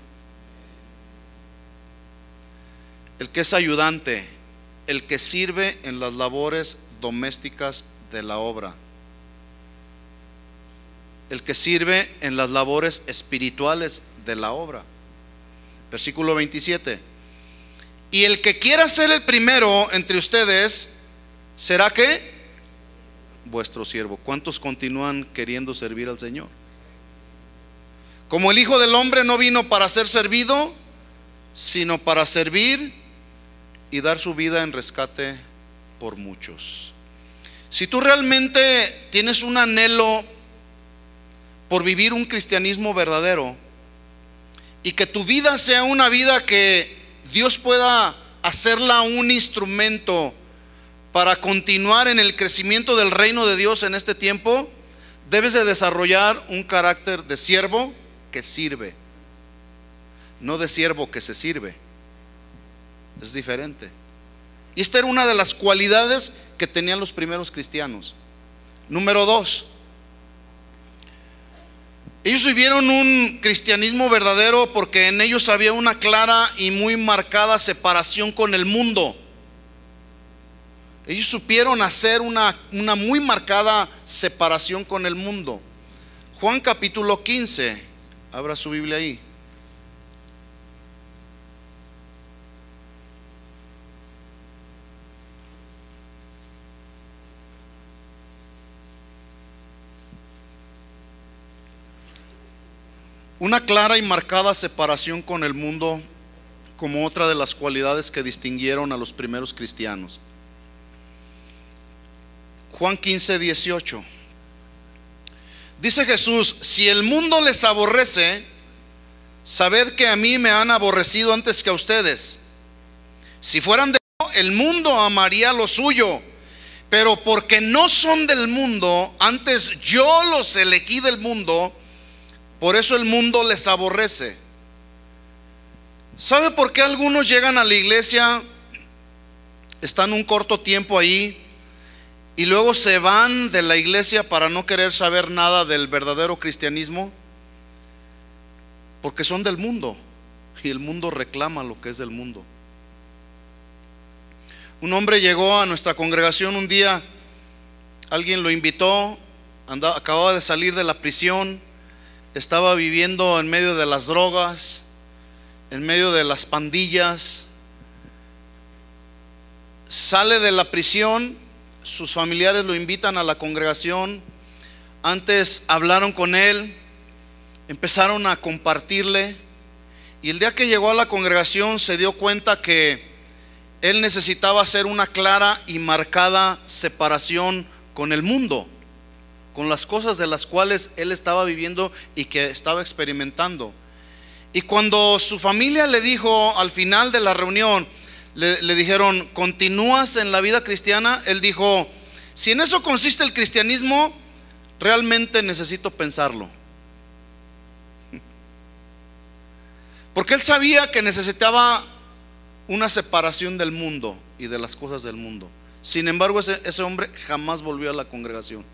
El que es ayudante, el que sirve en las labores domésticas de la obra, el que sirve en las labores espirituales de la obra. Versículo 27. Y el que quiera ser el primero entre ustedes, ¿será qué? Vuestro siervo. ¿Cuántos continúan queriendo servir al Señor? Como el Hijo del Hombre no vino para ser servido, sino para servir y dar su vida en rescate por muchos. Si tú realmente tienes un anhelo por vivir un cristianismo verdadero y que tu vida sea una vida que Dios pueda hacerla un instrumento para continuar en el crecimiento del reino de Dios en este tiempo, debes de desarrollar un carácter de siervo que sirve, no de siervo que se sirve. Es diferente. Y esta era una de las cualidades que tenían los primeros cristianos. Número 2, ellos vivieron un cristianismo verdadero porque en ellos había una clara y muy marcada separación con el mundo. Ellos supieron hacer una muy marcada separación con el mundo. Juan capítulo 15, abra su Biblia ahí. Una clara y marcada separación con el mundo como otra de las cualidades que distinguieron a los primeros cristianos. Juan 15, 18. Dice Jesús, si el mundo les aborrece, sabed que a mí me han aborrecido antes que a ustedes. Si fueran de el mundo amaría lo suyo, pero porque no son del mundo, antes yo los elegí del mundo, por eso el mundo les aborrece. ¿Sabe por qué algunos llegan a la iglesia, están un corto tiempo ahí y luego se van de la iglesia para no querer saber nada del verdadero cristianismo? Porque son del mundo y el mundo reclama lo que es del mundo. Un hombre llegó a nuestra congregación un día, alguien lo invitó, acababa de salir de la prisión, estaba viviendo en medio de las drogas, en medio de las pandillas. Sale de la prisión, sus familiares lo invitan a la congregación. Antes hablaron con él, empezaron a compartirle, y el día que llegó a la congregación se dio cuenta que él necesitaba hacer una clara y marcada separación con el mundo, con las cosas de las cuales él estaba viviendo y que estaba experimentando. Y cuando su familia le dijo al final de la reunión, le dijeron, ¿continúas en la vida cristiana? Él dijo, si en eso consiste el cristianismo, realmente necesito pensarlo. Porque él sabía que necesitaba una separación del mundo y de las cosas del mundo. Sin embargo, ese hombre jamás volvió a la congregación.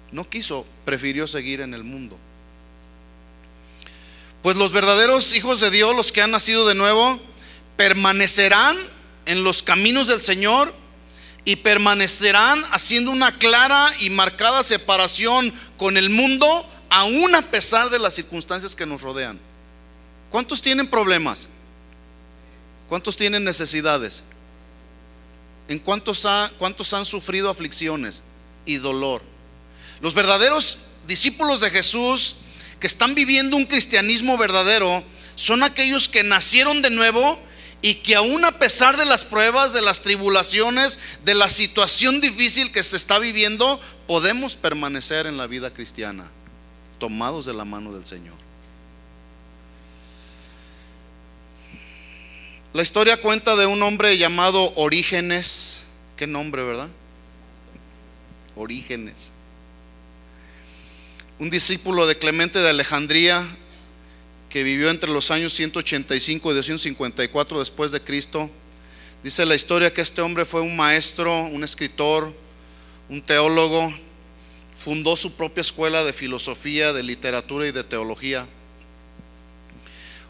No quiso, prefirió seguir en el mundo. Pues los verdaderos hijos de Dios, los que han nacido de nuevo, permanecerán en los caminos del Señor y permanecerán haciendo una clara y marcada separación con el mundo, aún a pesar de las circunstancias que nos rodean. ¿Cuántos tienen problemas? ¿Cuántos tienen necesidades? ¿En cuántos han sufrido aflicciones y dolor? Los verdaderos discípulos de Jesús, que están viviendo un cristianismo verdadero, son aquellos que nacieron de nuevo y que aún a pesar de las pruebas, de las tribulaciones, de la situación difícil que se está viviendo, podemos permanecer en la vida cristiana, tomados de la mano del Señor. La historia cuenta de un hombre llamado Orígenes. Qué nombre, ¿verdad? Orígenes. Un discípulo de Clemente de Alejandría, que vivió entre los años 185 y 254 después de Cristo. Dice la historia que este hombre fue un maestro, un escritor, un teólogo. Fundó su propia escuela de filosofía, de literatura y de teología.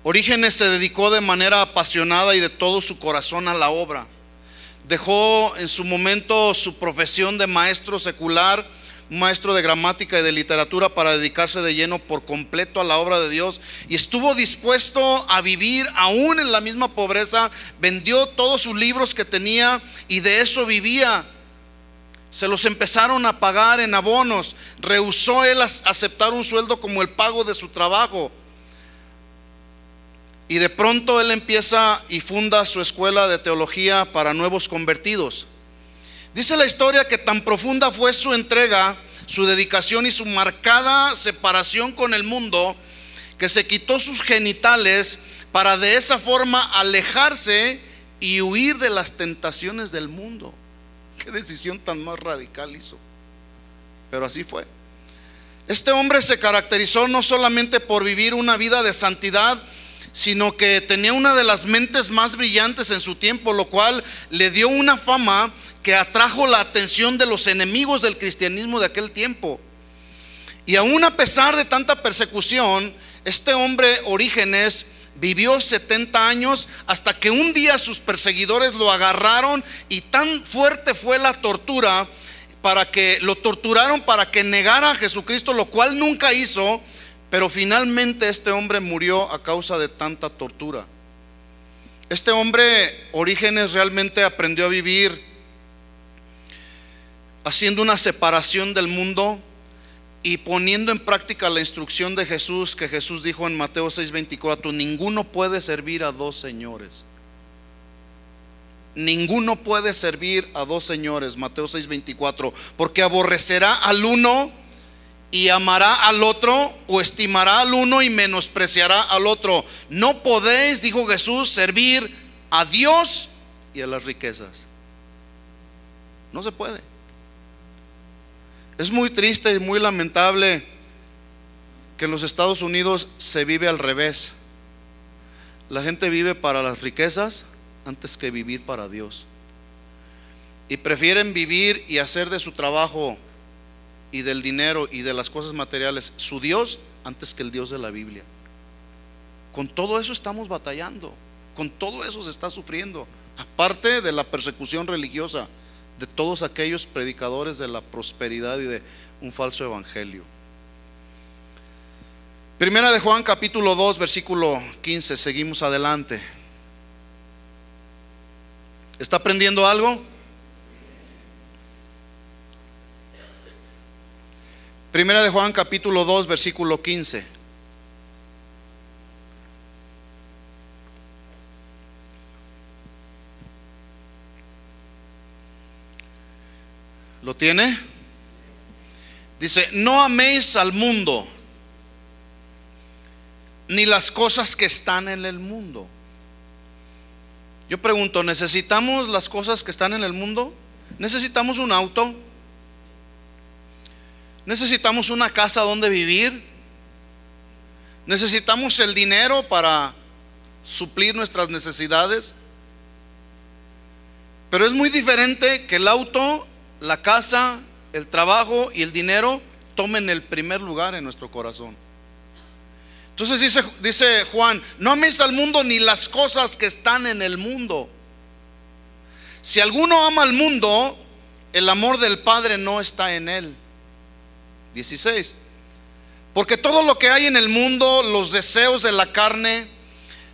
Orígenes se dedicó de manera apasionada y de todo su corazón a la obra. Dejó en su momento su profesión de maestro secular, un maestro de gramática y de literatura, para dedicarse de lleno por completo a la obra de Dios, y estuvo dispuesto a vivir aún en la misma pobreza. Vendió todos sus libros que tenía y de eso vivía. Se los empezaron a pagar en abonos. Rehusó él aceptar un sueldo como el pago de su trabajo. Y de pronto él empieza y funda su escuela de teología para nuevos convertidos. Dice la historia que tan profunda fue su entrega, su dedicación y su marcada separación con el mundo, que se quitó sus genitales para de esa forma alejarse y huir de las tentaciones del mundo. Qué decisión tan más radical hizo, pero así fue. Este hombre se caracterizó no solamente por vivir una vida de santidad, sino que tenía una de las mentes más brillantes en su tiempo, lo cual le dio una fama que atrajo la atención de los enemigos del cristianismo de aquel tiempo. Y aún a pesar de tanta persecución, este hombre Orígenes vivió 70 años, hasta que un día sus perseguidores lo agarraron, y tan fuerte fue la tortura para que lo torturaron para que negara a Jesucristo, lo cual nunca hizo. Pero finalmente este hombre murió a causa de tanta tortura. Este hombre Orígenes realmente aprendió a vivir haciendo una separación del mundo y poniendo en práctica la instrucción de Jesús, que Jesús dijo en Mateo 6:24: ninguno puede servir a dos señores. Ninguno puede servir a dos señores, Mateo 6:24, porque aborrecerá al uno y amará al otro, o estimará al uno y menospreciará al otro. No podéis, dijo Jesús, servir a Dios y a las riquezas. No se puede. Es muy triste y muy lamentable que en los Estados Unidos se vive al revés. La gente vive para las riquezas antes que vivir para Dios, y prefieren vivir y hacer de su trabajo y del dinero y de las cosas materiales su Dios antes que el Dios de la Biblia. Con todo eso estamos batallando, con todo eso se está sufriendo, aparte de la persecución religiosa de todos aquellos predicadores de la prosperidad y de un falso evangelio. Primera de Juan capítulo 2 versículo 15. Seguimos adelante. ¿Está aprendiendo algo? Primera de Juan capítulo 2 versículo 15. ¿Lo tiene? Dice: no améis al mundo, ni las cosas que están en el mundo. Yo pregunto, ¿necesitamos las cosas que están en el mundo? ¿Necesitamos un auto? ¿Necesitamos una casa donde vivir? ¿Necesitamos el dinero para suplir nuestras necesidades? Pero es muy diferente que el auto, la casa, el trabajo y el dinero tomen el primer lugar en nuestro corazón. Entonces dice Juan: no améis al mundo ni las cosas que están en el mundo. Si alguno ama al mundo, el amor del Padre no está en él. 16. Porque todo lo que hay en el mundo, los deseos de la carne,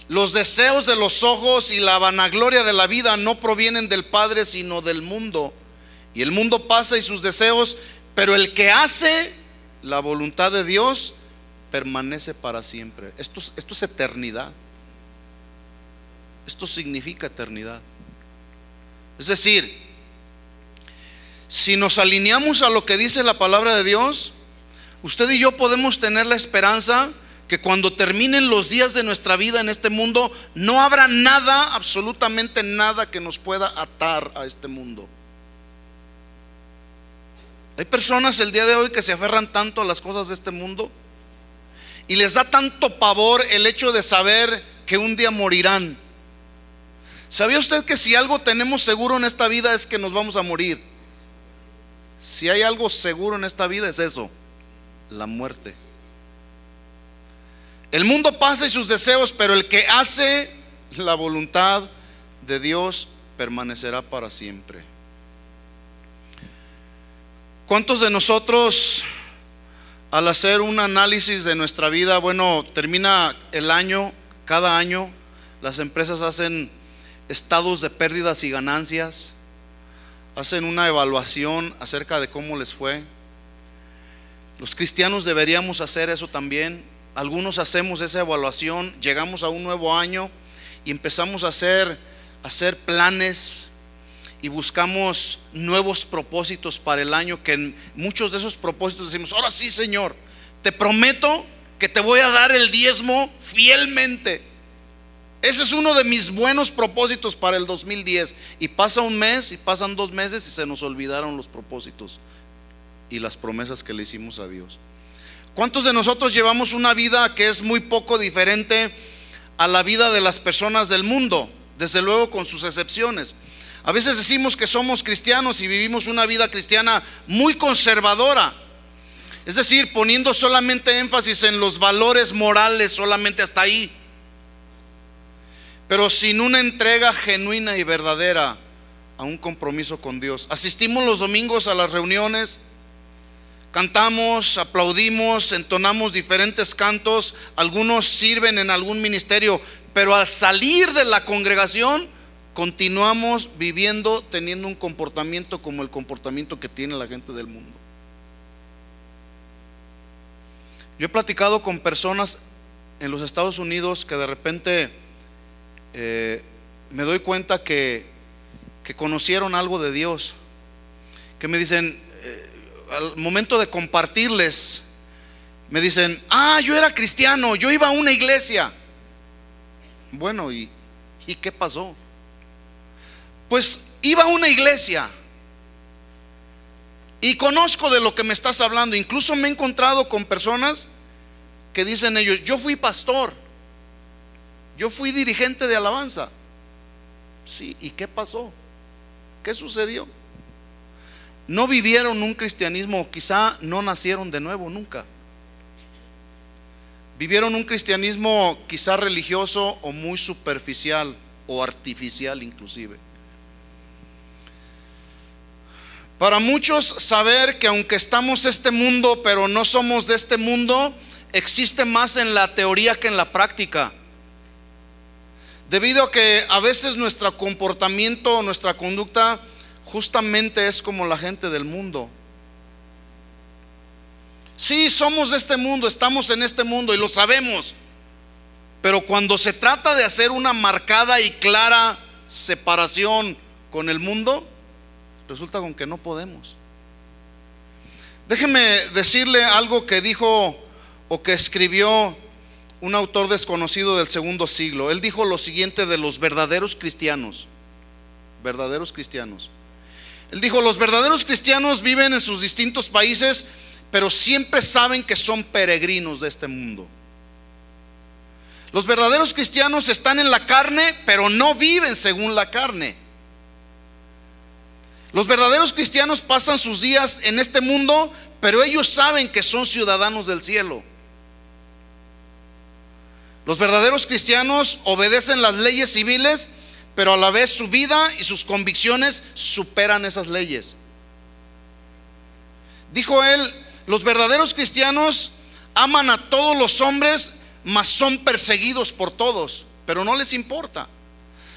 los deseos de los ojos y la vanagloria de la vida, no provienen del Padre, sino del mundo. Y el mundo pasa y sus deseos, pero el que hace la voluntad de Dios permanece para siempre. Esto es eternidad. Esto significa eternidad. Es decir, si nos alineamos a lo que dice la palabra de Dios, usted y yo podemos tener la esperanza que cuando terminen los días de nuestra vida en este mundo, no habrá nada, absolutamente nada, que nos pueda atar a este mundo. Hay personas el día de hoy que se aferran tanto a las cosas de este mundo y les da tanto pavor el hecho de saber que un día morirán. ¿Sabía usted que si algo tenemos seguro en esta vida es que nos vamos a morir? Si hay algo seguro en esta vida es eso: la muerte. El mundo pasa y sus deseos, pero el que hace la voluntad de Dios permanecerá para siempre. ¿Cuántos de nosotros, al hacer un análisis de nuestra vida, bueno, termina el año, cada año las empresas hacen estados de pérdidas y ganancias, hacen una evaluación acerca de cómo les fue? Los cristianos deberíamos hacer eso también. Algunos hacemos esa evaluación, llegamos a un nuevo año y empezamos a hacer planes y buscamos nuevos propósitos para el año, que en muchos de esos propósitos decimos: ahora sí, Señor, te prometo que te voy a dar el diezmo fielmente. Ese es uno de mis buenos propósitos para el 2010. Y pasa un mes y pasan 2 meses y se nos olvidaron los propósitos y las promesas que le hicimos a Dios. ¿Cuántos de nosotros llevamos una vida que es muy poco diferente a la vida de las personas del mundo? Desde luego con sus excepciones. A veces decimos que somos cristianos y vivimos una vida cristiana muy conservadora, es decir, poniendo solamente énfasis en los valores morales, solamente hasta ahí, pero sin una entrega genuina y verdadera a un compromiso con Dios. Asistimos los domingos a las reuniones, cantamos, aplaudimos, entonamos diferentes cantos, algunos sirven en algún ministerio, pero al salir de la congregación continuamos viviendo, teniendo un comportamiento como el comportamiento que tiene la gente del mundo. Yo he platicado con personas en los Estados Unidos que de repente me doy cuenta que conocieron algo de Dios, que me dicen, al momento de compartirles, me dicen: yo era cristiano, yo iba a una iglesia. Bueno, ¿y qué pasó? Pues iba a una iglesia y conozco de lo que me estás hablando. Incluso me he encontrado con personas que dicen ellos: yo fui pastor, yo fui dirigente de alabanza. Sí, ¿y qué pasó? ¿Qué sucedió? No vivieron un cristianismo, quizá no nacieron de nuevo nunca. Vivieron un cristianismo quizá religioso o muy superficial o artificial inclusive. Para muchos, saber que aunque estamos en este mundo pero no somos de este mundo, existe más en la teoría que en la práctica, debido a que a veces nuestro comportamiento, nuestra conducta justamente es como la gente del mundo. Sí, somos de este mundo, estamos en este mundo y lo sabemos, pero cuando se trata de hacer una marcada y clara separación con el mundo, resulta con que no podemos. Déjeme decirle algo que dijo o que escribió un autor desconocido del segundo siglo. Él dijo lo siguiente de los verdaderos cristianos. Verdaderos cristianos. Él dijo: los verdaderos cristianos viven en sus distintos países, pero siempre saben que son peregrinos de este mundo. Los verdaderos cristianos están en la carne, pero no viven según la carne. Los verdaderos cristianos pasan sus días en este mundo, pero ellos saben que son ciudadanos del cielo. Los verdaderos cristianos obedecen las leyes civiles, pero a la vez su vida y sus convicciones superan esas leyes. Dijo él: los verdaderos cristianos aman a todos los hombres, mas son perseguidos por todos, pero no les importa.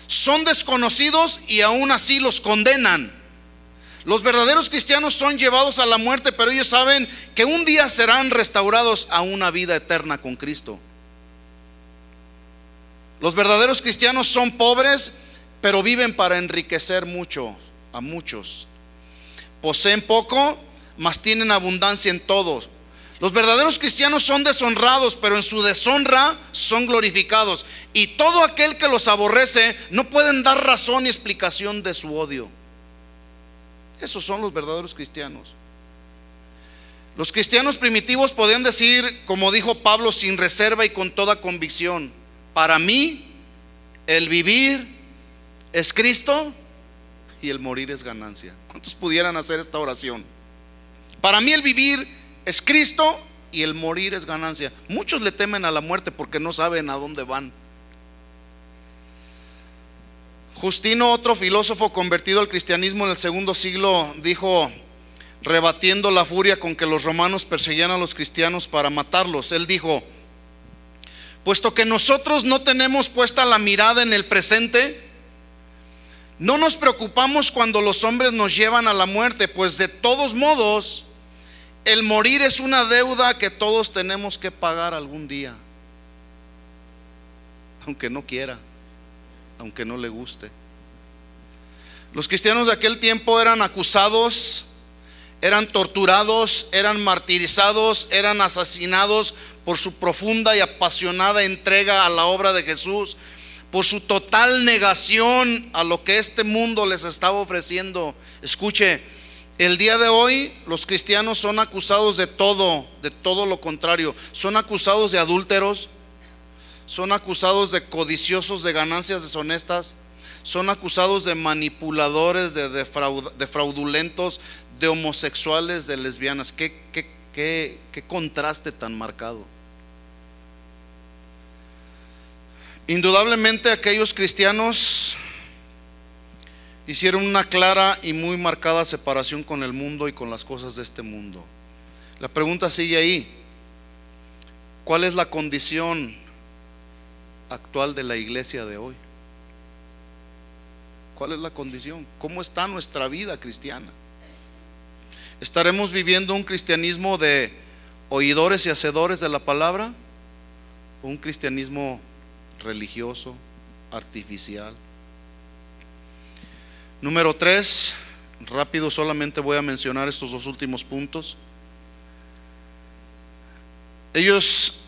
Son desconocidos y aún así los condenan. Los verdaderos cristianos son llevados a la muerte, pero ellos saben que un día serán restaurados a una vida eterna con Cristo. Los verdaderos cristianos son pobres, pero viven para enriquecer a muchos. Poseen poco, mas tienen abundancia en todo. Los verdaderos cristianos son deshonrados, pero en su deshonra son glorificados. Y todo aquel que los aborrece no pueden dar razón ni explicación de su odio. Esos son los verdaderos cristianos. Los cristianos primitivos podían decir, como dijo Pablo, sin reserva y con toda convicción: para mí el vivir es Cristo y el morir es ganancia. ¿Cuántos pudieran hacer esta oración? Para mí el vivir es Cristo y el morir es ganancia. Muchos le temen a la muerte porque no saben a dónde van. Justino, otro filósofo convertido al cristianismo en el segundo siglo, dijo, rebatiendo la furia con que los romanos perseguían a los cristianos para matarlos, él dijo: puesto que nosotros no tenemos puesta la mirada en el presente, no nos preocupamos cuando los hombres nos llevan a la muerte, pues de todos modos el morir es una deuda que todos tenemos que pagar algún día, aunque no quiera, aunque no le guste. Los cristianos de aquel tiempo eran acusados, eran torturados, eran martirizados, eran asesinados por su profunda y apasionada entrega a la obra de Jesús, por su total negación a lo que este mundo les estaba ofreciendo. Escuche, el día de hoy los cristianos son acusados de todo lo contrario. Son acusados de adúlteros, son acusados de codiciosos de ganancias deshonestas, son acusados de manipuladores, de fraudulentos, de homosexuales, de lesbianas. Qué contraste tan marcado. Indudablemente aquellos cristianos hicieron una clara y muy marcada separación con el mundo y con las cosas de este mundo. La pregunta sigue ahí: ¿cuál es la condición actual de la iglesia de hoy? ¿Cuál es la condición? ¿Cómo está nuestra vida cristiana? ¿Estaremos viviendo un cristianismo de oidores y hacedores de la palabra, o un cristianismo religioso, artificial? Número 3, rápido, solamente voy a mencionar estos dos últimos puntos. Ellos,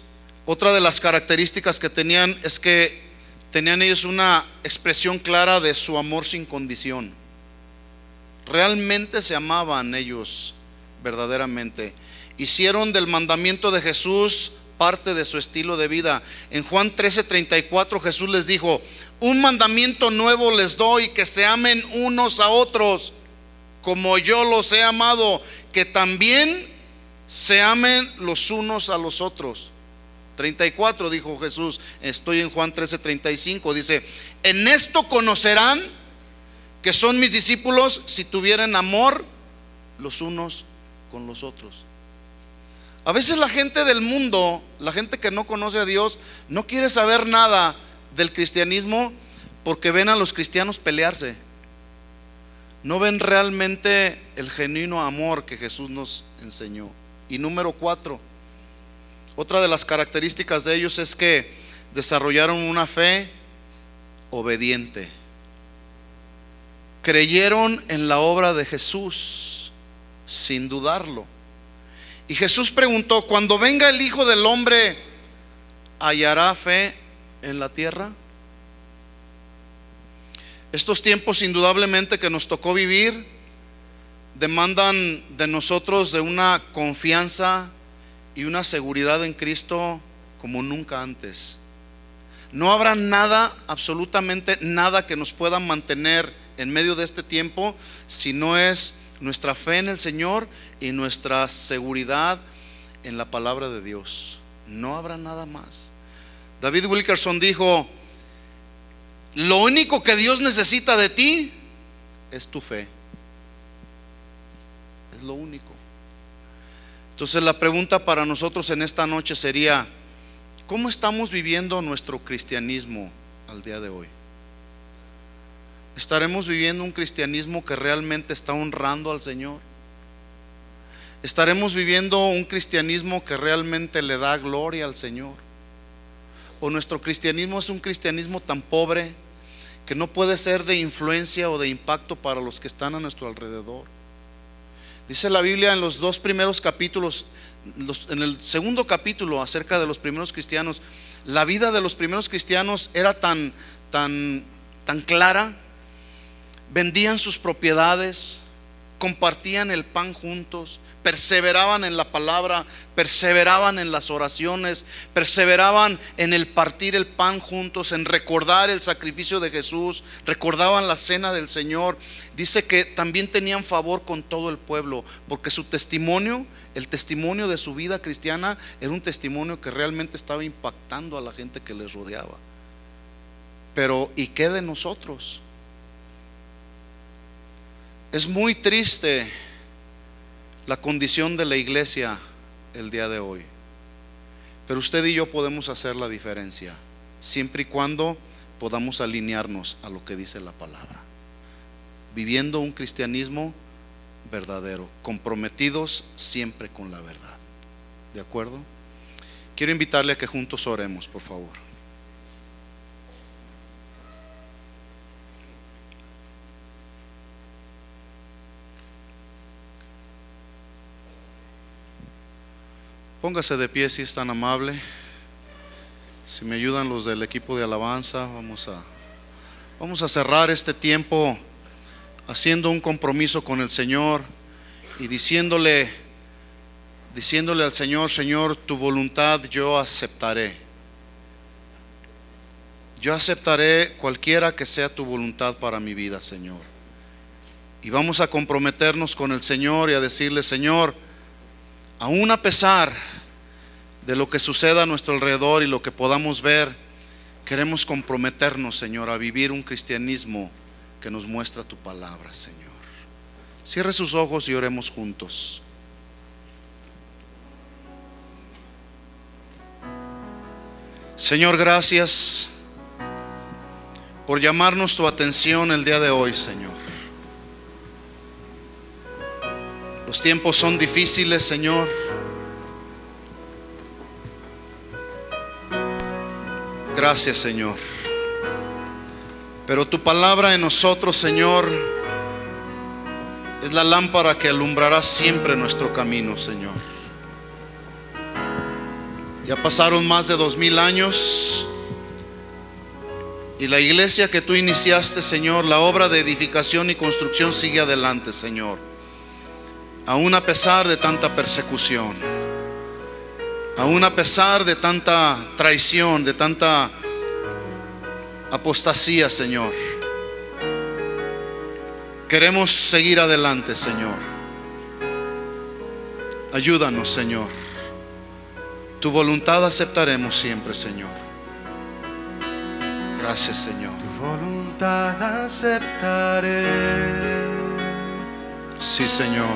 otra de las características que tenían es que tenían ellos una expresión clara de su amor sin condición. Realmente se amaban ellos verdaderamente. Hicieron del mandamiento de Jesús parte de su estilo de vida. En Juan 13:34 Jesús les dijo: un mandamiento nuevo les doy, que se amen unos a otros como yo los he amado, que también se amen los unos a los otros. 34 dijo Jesús, estoy en Juan 13:35, dice: en esto conocerán que son mis discípulos, si tuvieran amor los unos con los otros. A veces la gente del mundo, la gente que no conoce a Dios, no quiere saber nada del cristianismo porque ven a los cristianos pelearse. No ven realmente el genuino amor que Jesús nos enseñó. Y número 4, otra de las características de ellos es que desarrollaron una fe obediente. Creyeron en la obra de Jesús sin dudarlo. Y Jesús preguntó: cuando venga el Hijo del Hombre, ¿hallará fe en la tierra? Estos tiempos indudablemente que nos tocó vivir demandan de nosotros de una confianza y una seguridad en Cristo como nunca antes. No habrá nada, absolutamente nada, que nos pueda mantener en medio de este tiempo si no es nuestra fe en el Señor y nuestra seguridad en la palabra de Dios. No habrá nada más. David Wilkerson dijo: lo único que Dios necesita de ti es tu fe. Es lo único. Entonces la pregunta para nosotros en esta noche sería: ¿cómo estamos viviendo nuestro cristianismo al día de hoy? ¿Estaremos viviendo un cristianismo que realmente está honrando al Señor? ¿Estaremos viviendo un cristianismo que realmente le da gloria al Señor? ¿O nuestro cristianismo es un cristianismo tan pobre que no puede ser de influencia o de impacto para los que están a nuestro alrededor? Dice la Biblia en los dos primeros capítulos, en el segundo capítulo acerca de los primeros cristianos, la vida de los primeros cristianos era tan clara. Vendían sus propiedades, compartían el pan juntos, perseveraban en la palabra, perseveraban en las oraciones, perseveraban en el partir el pan juntos, en recordar el sacrificio de Jesús, recordaban la cena del Señor. Dice que también tenían favor con todo el pueblo, porque su testimonio, el testimonio de su vida cristiana, era un testimonio que realmente estaba impactando a la gente que les rodeaba. Pero ¿y qué de nosotros? Es muy triste la condición de la iglesia el día de hoy, pero usted y yo podemos hacer la diferencia, siempre y cuando podamos alinearnos a lo que dice la palabra, viviendo un cristianismo verdadero, comprometidos siempre con la verdad. ¿De acuerdo? Quiero invitarle a que juntos oremos, por favor. Póngase de pie si es tan amable. Si me ayudan los del equipo de alabanza, vamos a cerrar este tiempo haciendo un compromiso con el Señor y diciéndole al Señor: Señor, tu voluntad yo aceptaré. Yo aceptaré cualquiera que sea tu voluntad para mi vida, Señor. Y vamos a comprometernos con el Señor y a decirle: Señor, aún a pesar de lo que suceda a nuestro alrededor y lo que podamos ver, queremos comprometernos, Señor, a vivir un cristianismo que nos muestra tu palabra, Señor. Cierre sus ojos y oremos juntos. Señor, gracias por llamarnos tu atención el día de hoy, Señor. Los tiempos son difíciles, Señor. Gracias, Señor. Pero tu palabra en nosotros, Señor, es la lámpara que alumbrará siempre nuestro camino, Señor. Ya pasaron más de 2000 años y la iglesia que tú iniciaste, Señor, la obra de edificación y construcción sigue adelante, Señor. Aún a pesar de tanta persecución, aún a pesar de tanta traición, de tanta apostasía, Señor, queremos seguir adelante, Señor. Ayúdanos, Señor. Tu voluntad aceptaremos siempre, Señor. Gracias, Señor. Tu voluntad aceptaré. Sí, Señor.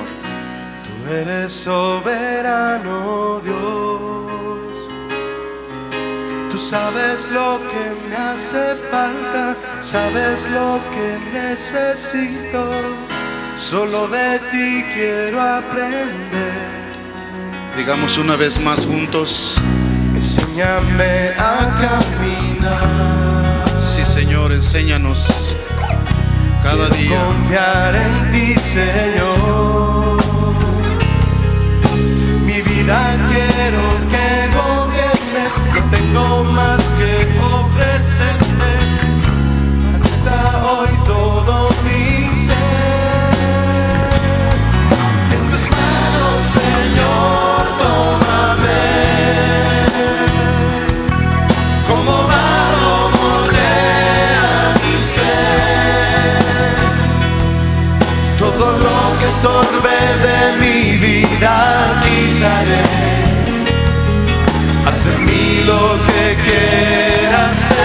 Tú eres soberano, Dios. Tú sabes lo que me hace falta, sabes lo que necesito. Solo de ti quiero aprender. Digamos una vez más juntos: enséñame a caminar. Sí, Señor, enséñanos cada día. Confiar en ti, Señor. Mi vida quiero que gobiernes. No tengo más que ofrecerte. Acepta hoy todo mi ser. En tus manos, Señor, tómame. Como barro moldea mi ser. Todo lo que estorbe de mi vida quitaré. Haz en mí lo que quieras, Señor.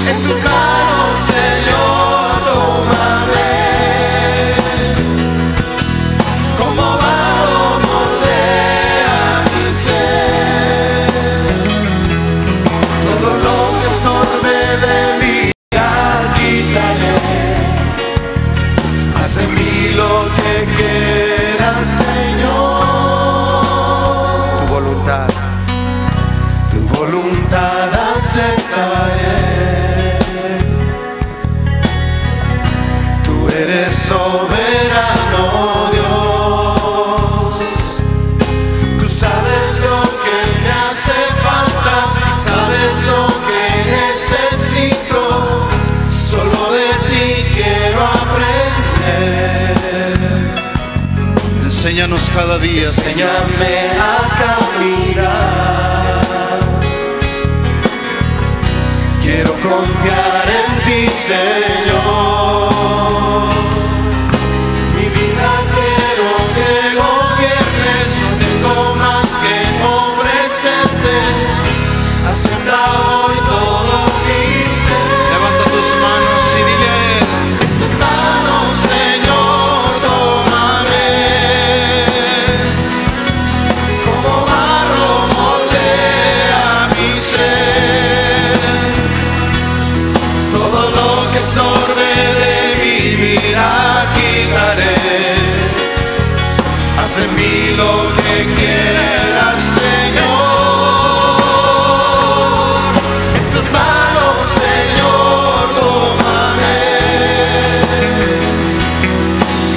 En tus manos, Señor, tómame. Como barro moldea mi ser. Todo lo que estorbe de mí quitaré. Haz en mí lo que quieras, Señor. Tu voluntad aceptaré. Tú eres soberano, Dios. Tú sabes lo que me hace falta, sabes lo que necesito. Solo de ti quiero aprender. Enséñanos cada día, enséñame a caminar. Quiero confiar en ti, Señor. Mi vida quiero que gobiernes, no tengo más que ofrecerte. Acepta hoy todo mi ser. Levanta tus manos y dile a Él. En tus manos, Señor, tómame. Como barro moldea mi ser. Todo lo que estorbe de mi vida quitaré. Haz de mí lo que quieras, Señor. En tus manos, Señor, tómame.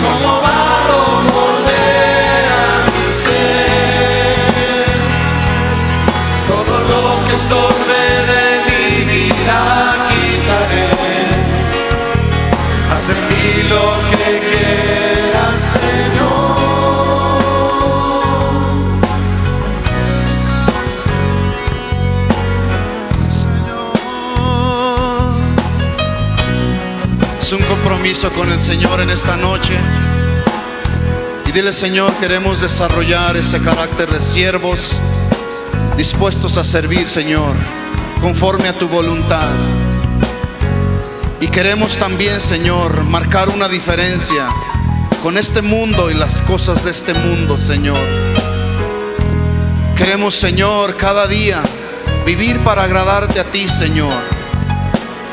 Como barro moldea mi ser. Todo lo que estorbe de mi vida quitaré. Haz en mí lo que quieras, Señor. Es un compromiso con el Señor en esta noche. Y dile, Señor, queremos desarrollar ese carácter de siervos dispuestos a servir, Señor, conforme a tu voluntad. Y queremos también, Señor, marcar una diferencia con este mundo y las cosas de este mundo, Señor. Queremos, Señor, cada día vivir para agradarte a ti, Señor.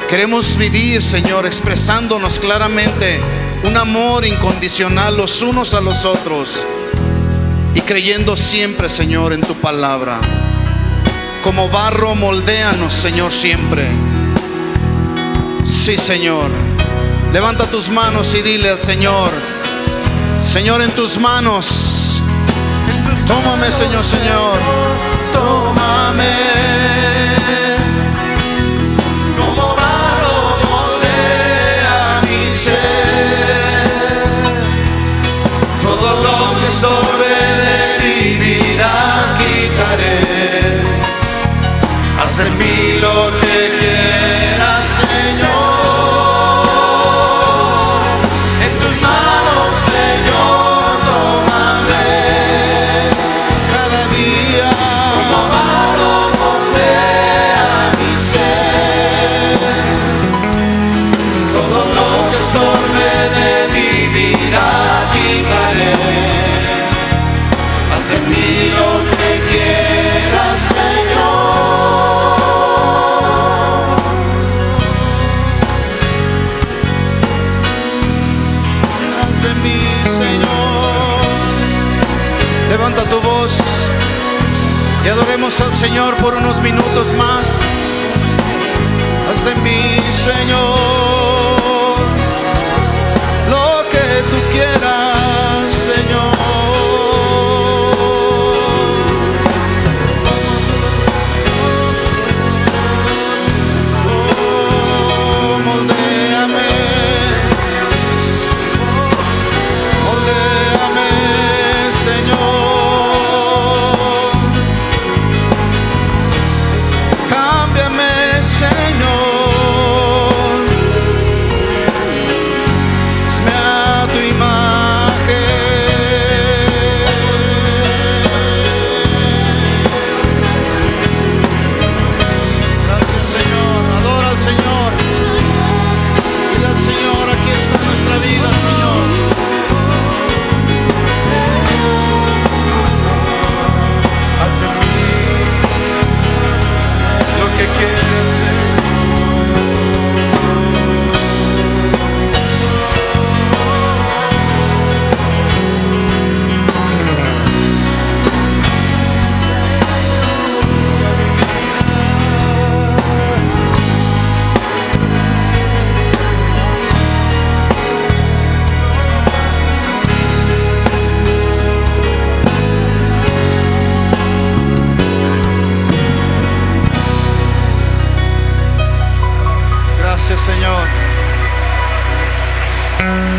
Queremos vivir, Señor, expresándonos claramente un amor incondicional los unos a los otros y creyendo siempre, Señor, en tu palabra. Como barro, moldéanos, Señor, siempre. Sí, Señor. Levanta tus manos y dile al Señor: Señor, en tus manos, tómame, Señor, Señor. Tómame. Como barro moldea mi ser. Todo lo que sobre de mi vida quitaré. Haz en mí lo que quieras, Señor. En tus manos, Señor, tómame. Cada día, Como barro moldea mi ser. Todo lo que estorbe de mi vida quitaré. Haz en mí lo que quieras, Señor. haz de mí, Señor. Levanta tu voz y adoremos al Señor por unos minutos más. Haz de mí, Señor, lo que tú quieras, Señor. Oh, moldéame, moldéame, Señor. Cámbiame, Señor.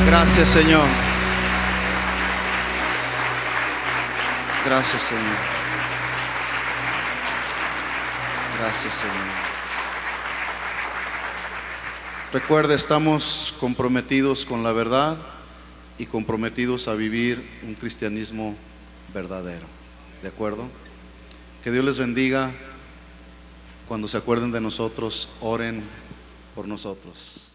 Gracias, Señor. Gracias, Señor. Gracias, Señor. Recuerde, estamos comprometidos con la verdad y comprometidos a vivir un cristianismo verdadero. ¿De acuerdo? Que Dios les bendiga. Cuando se acuerden de nosotros, oren por nosotros.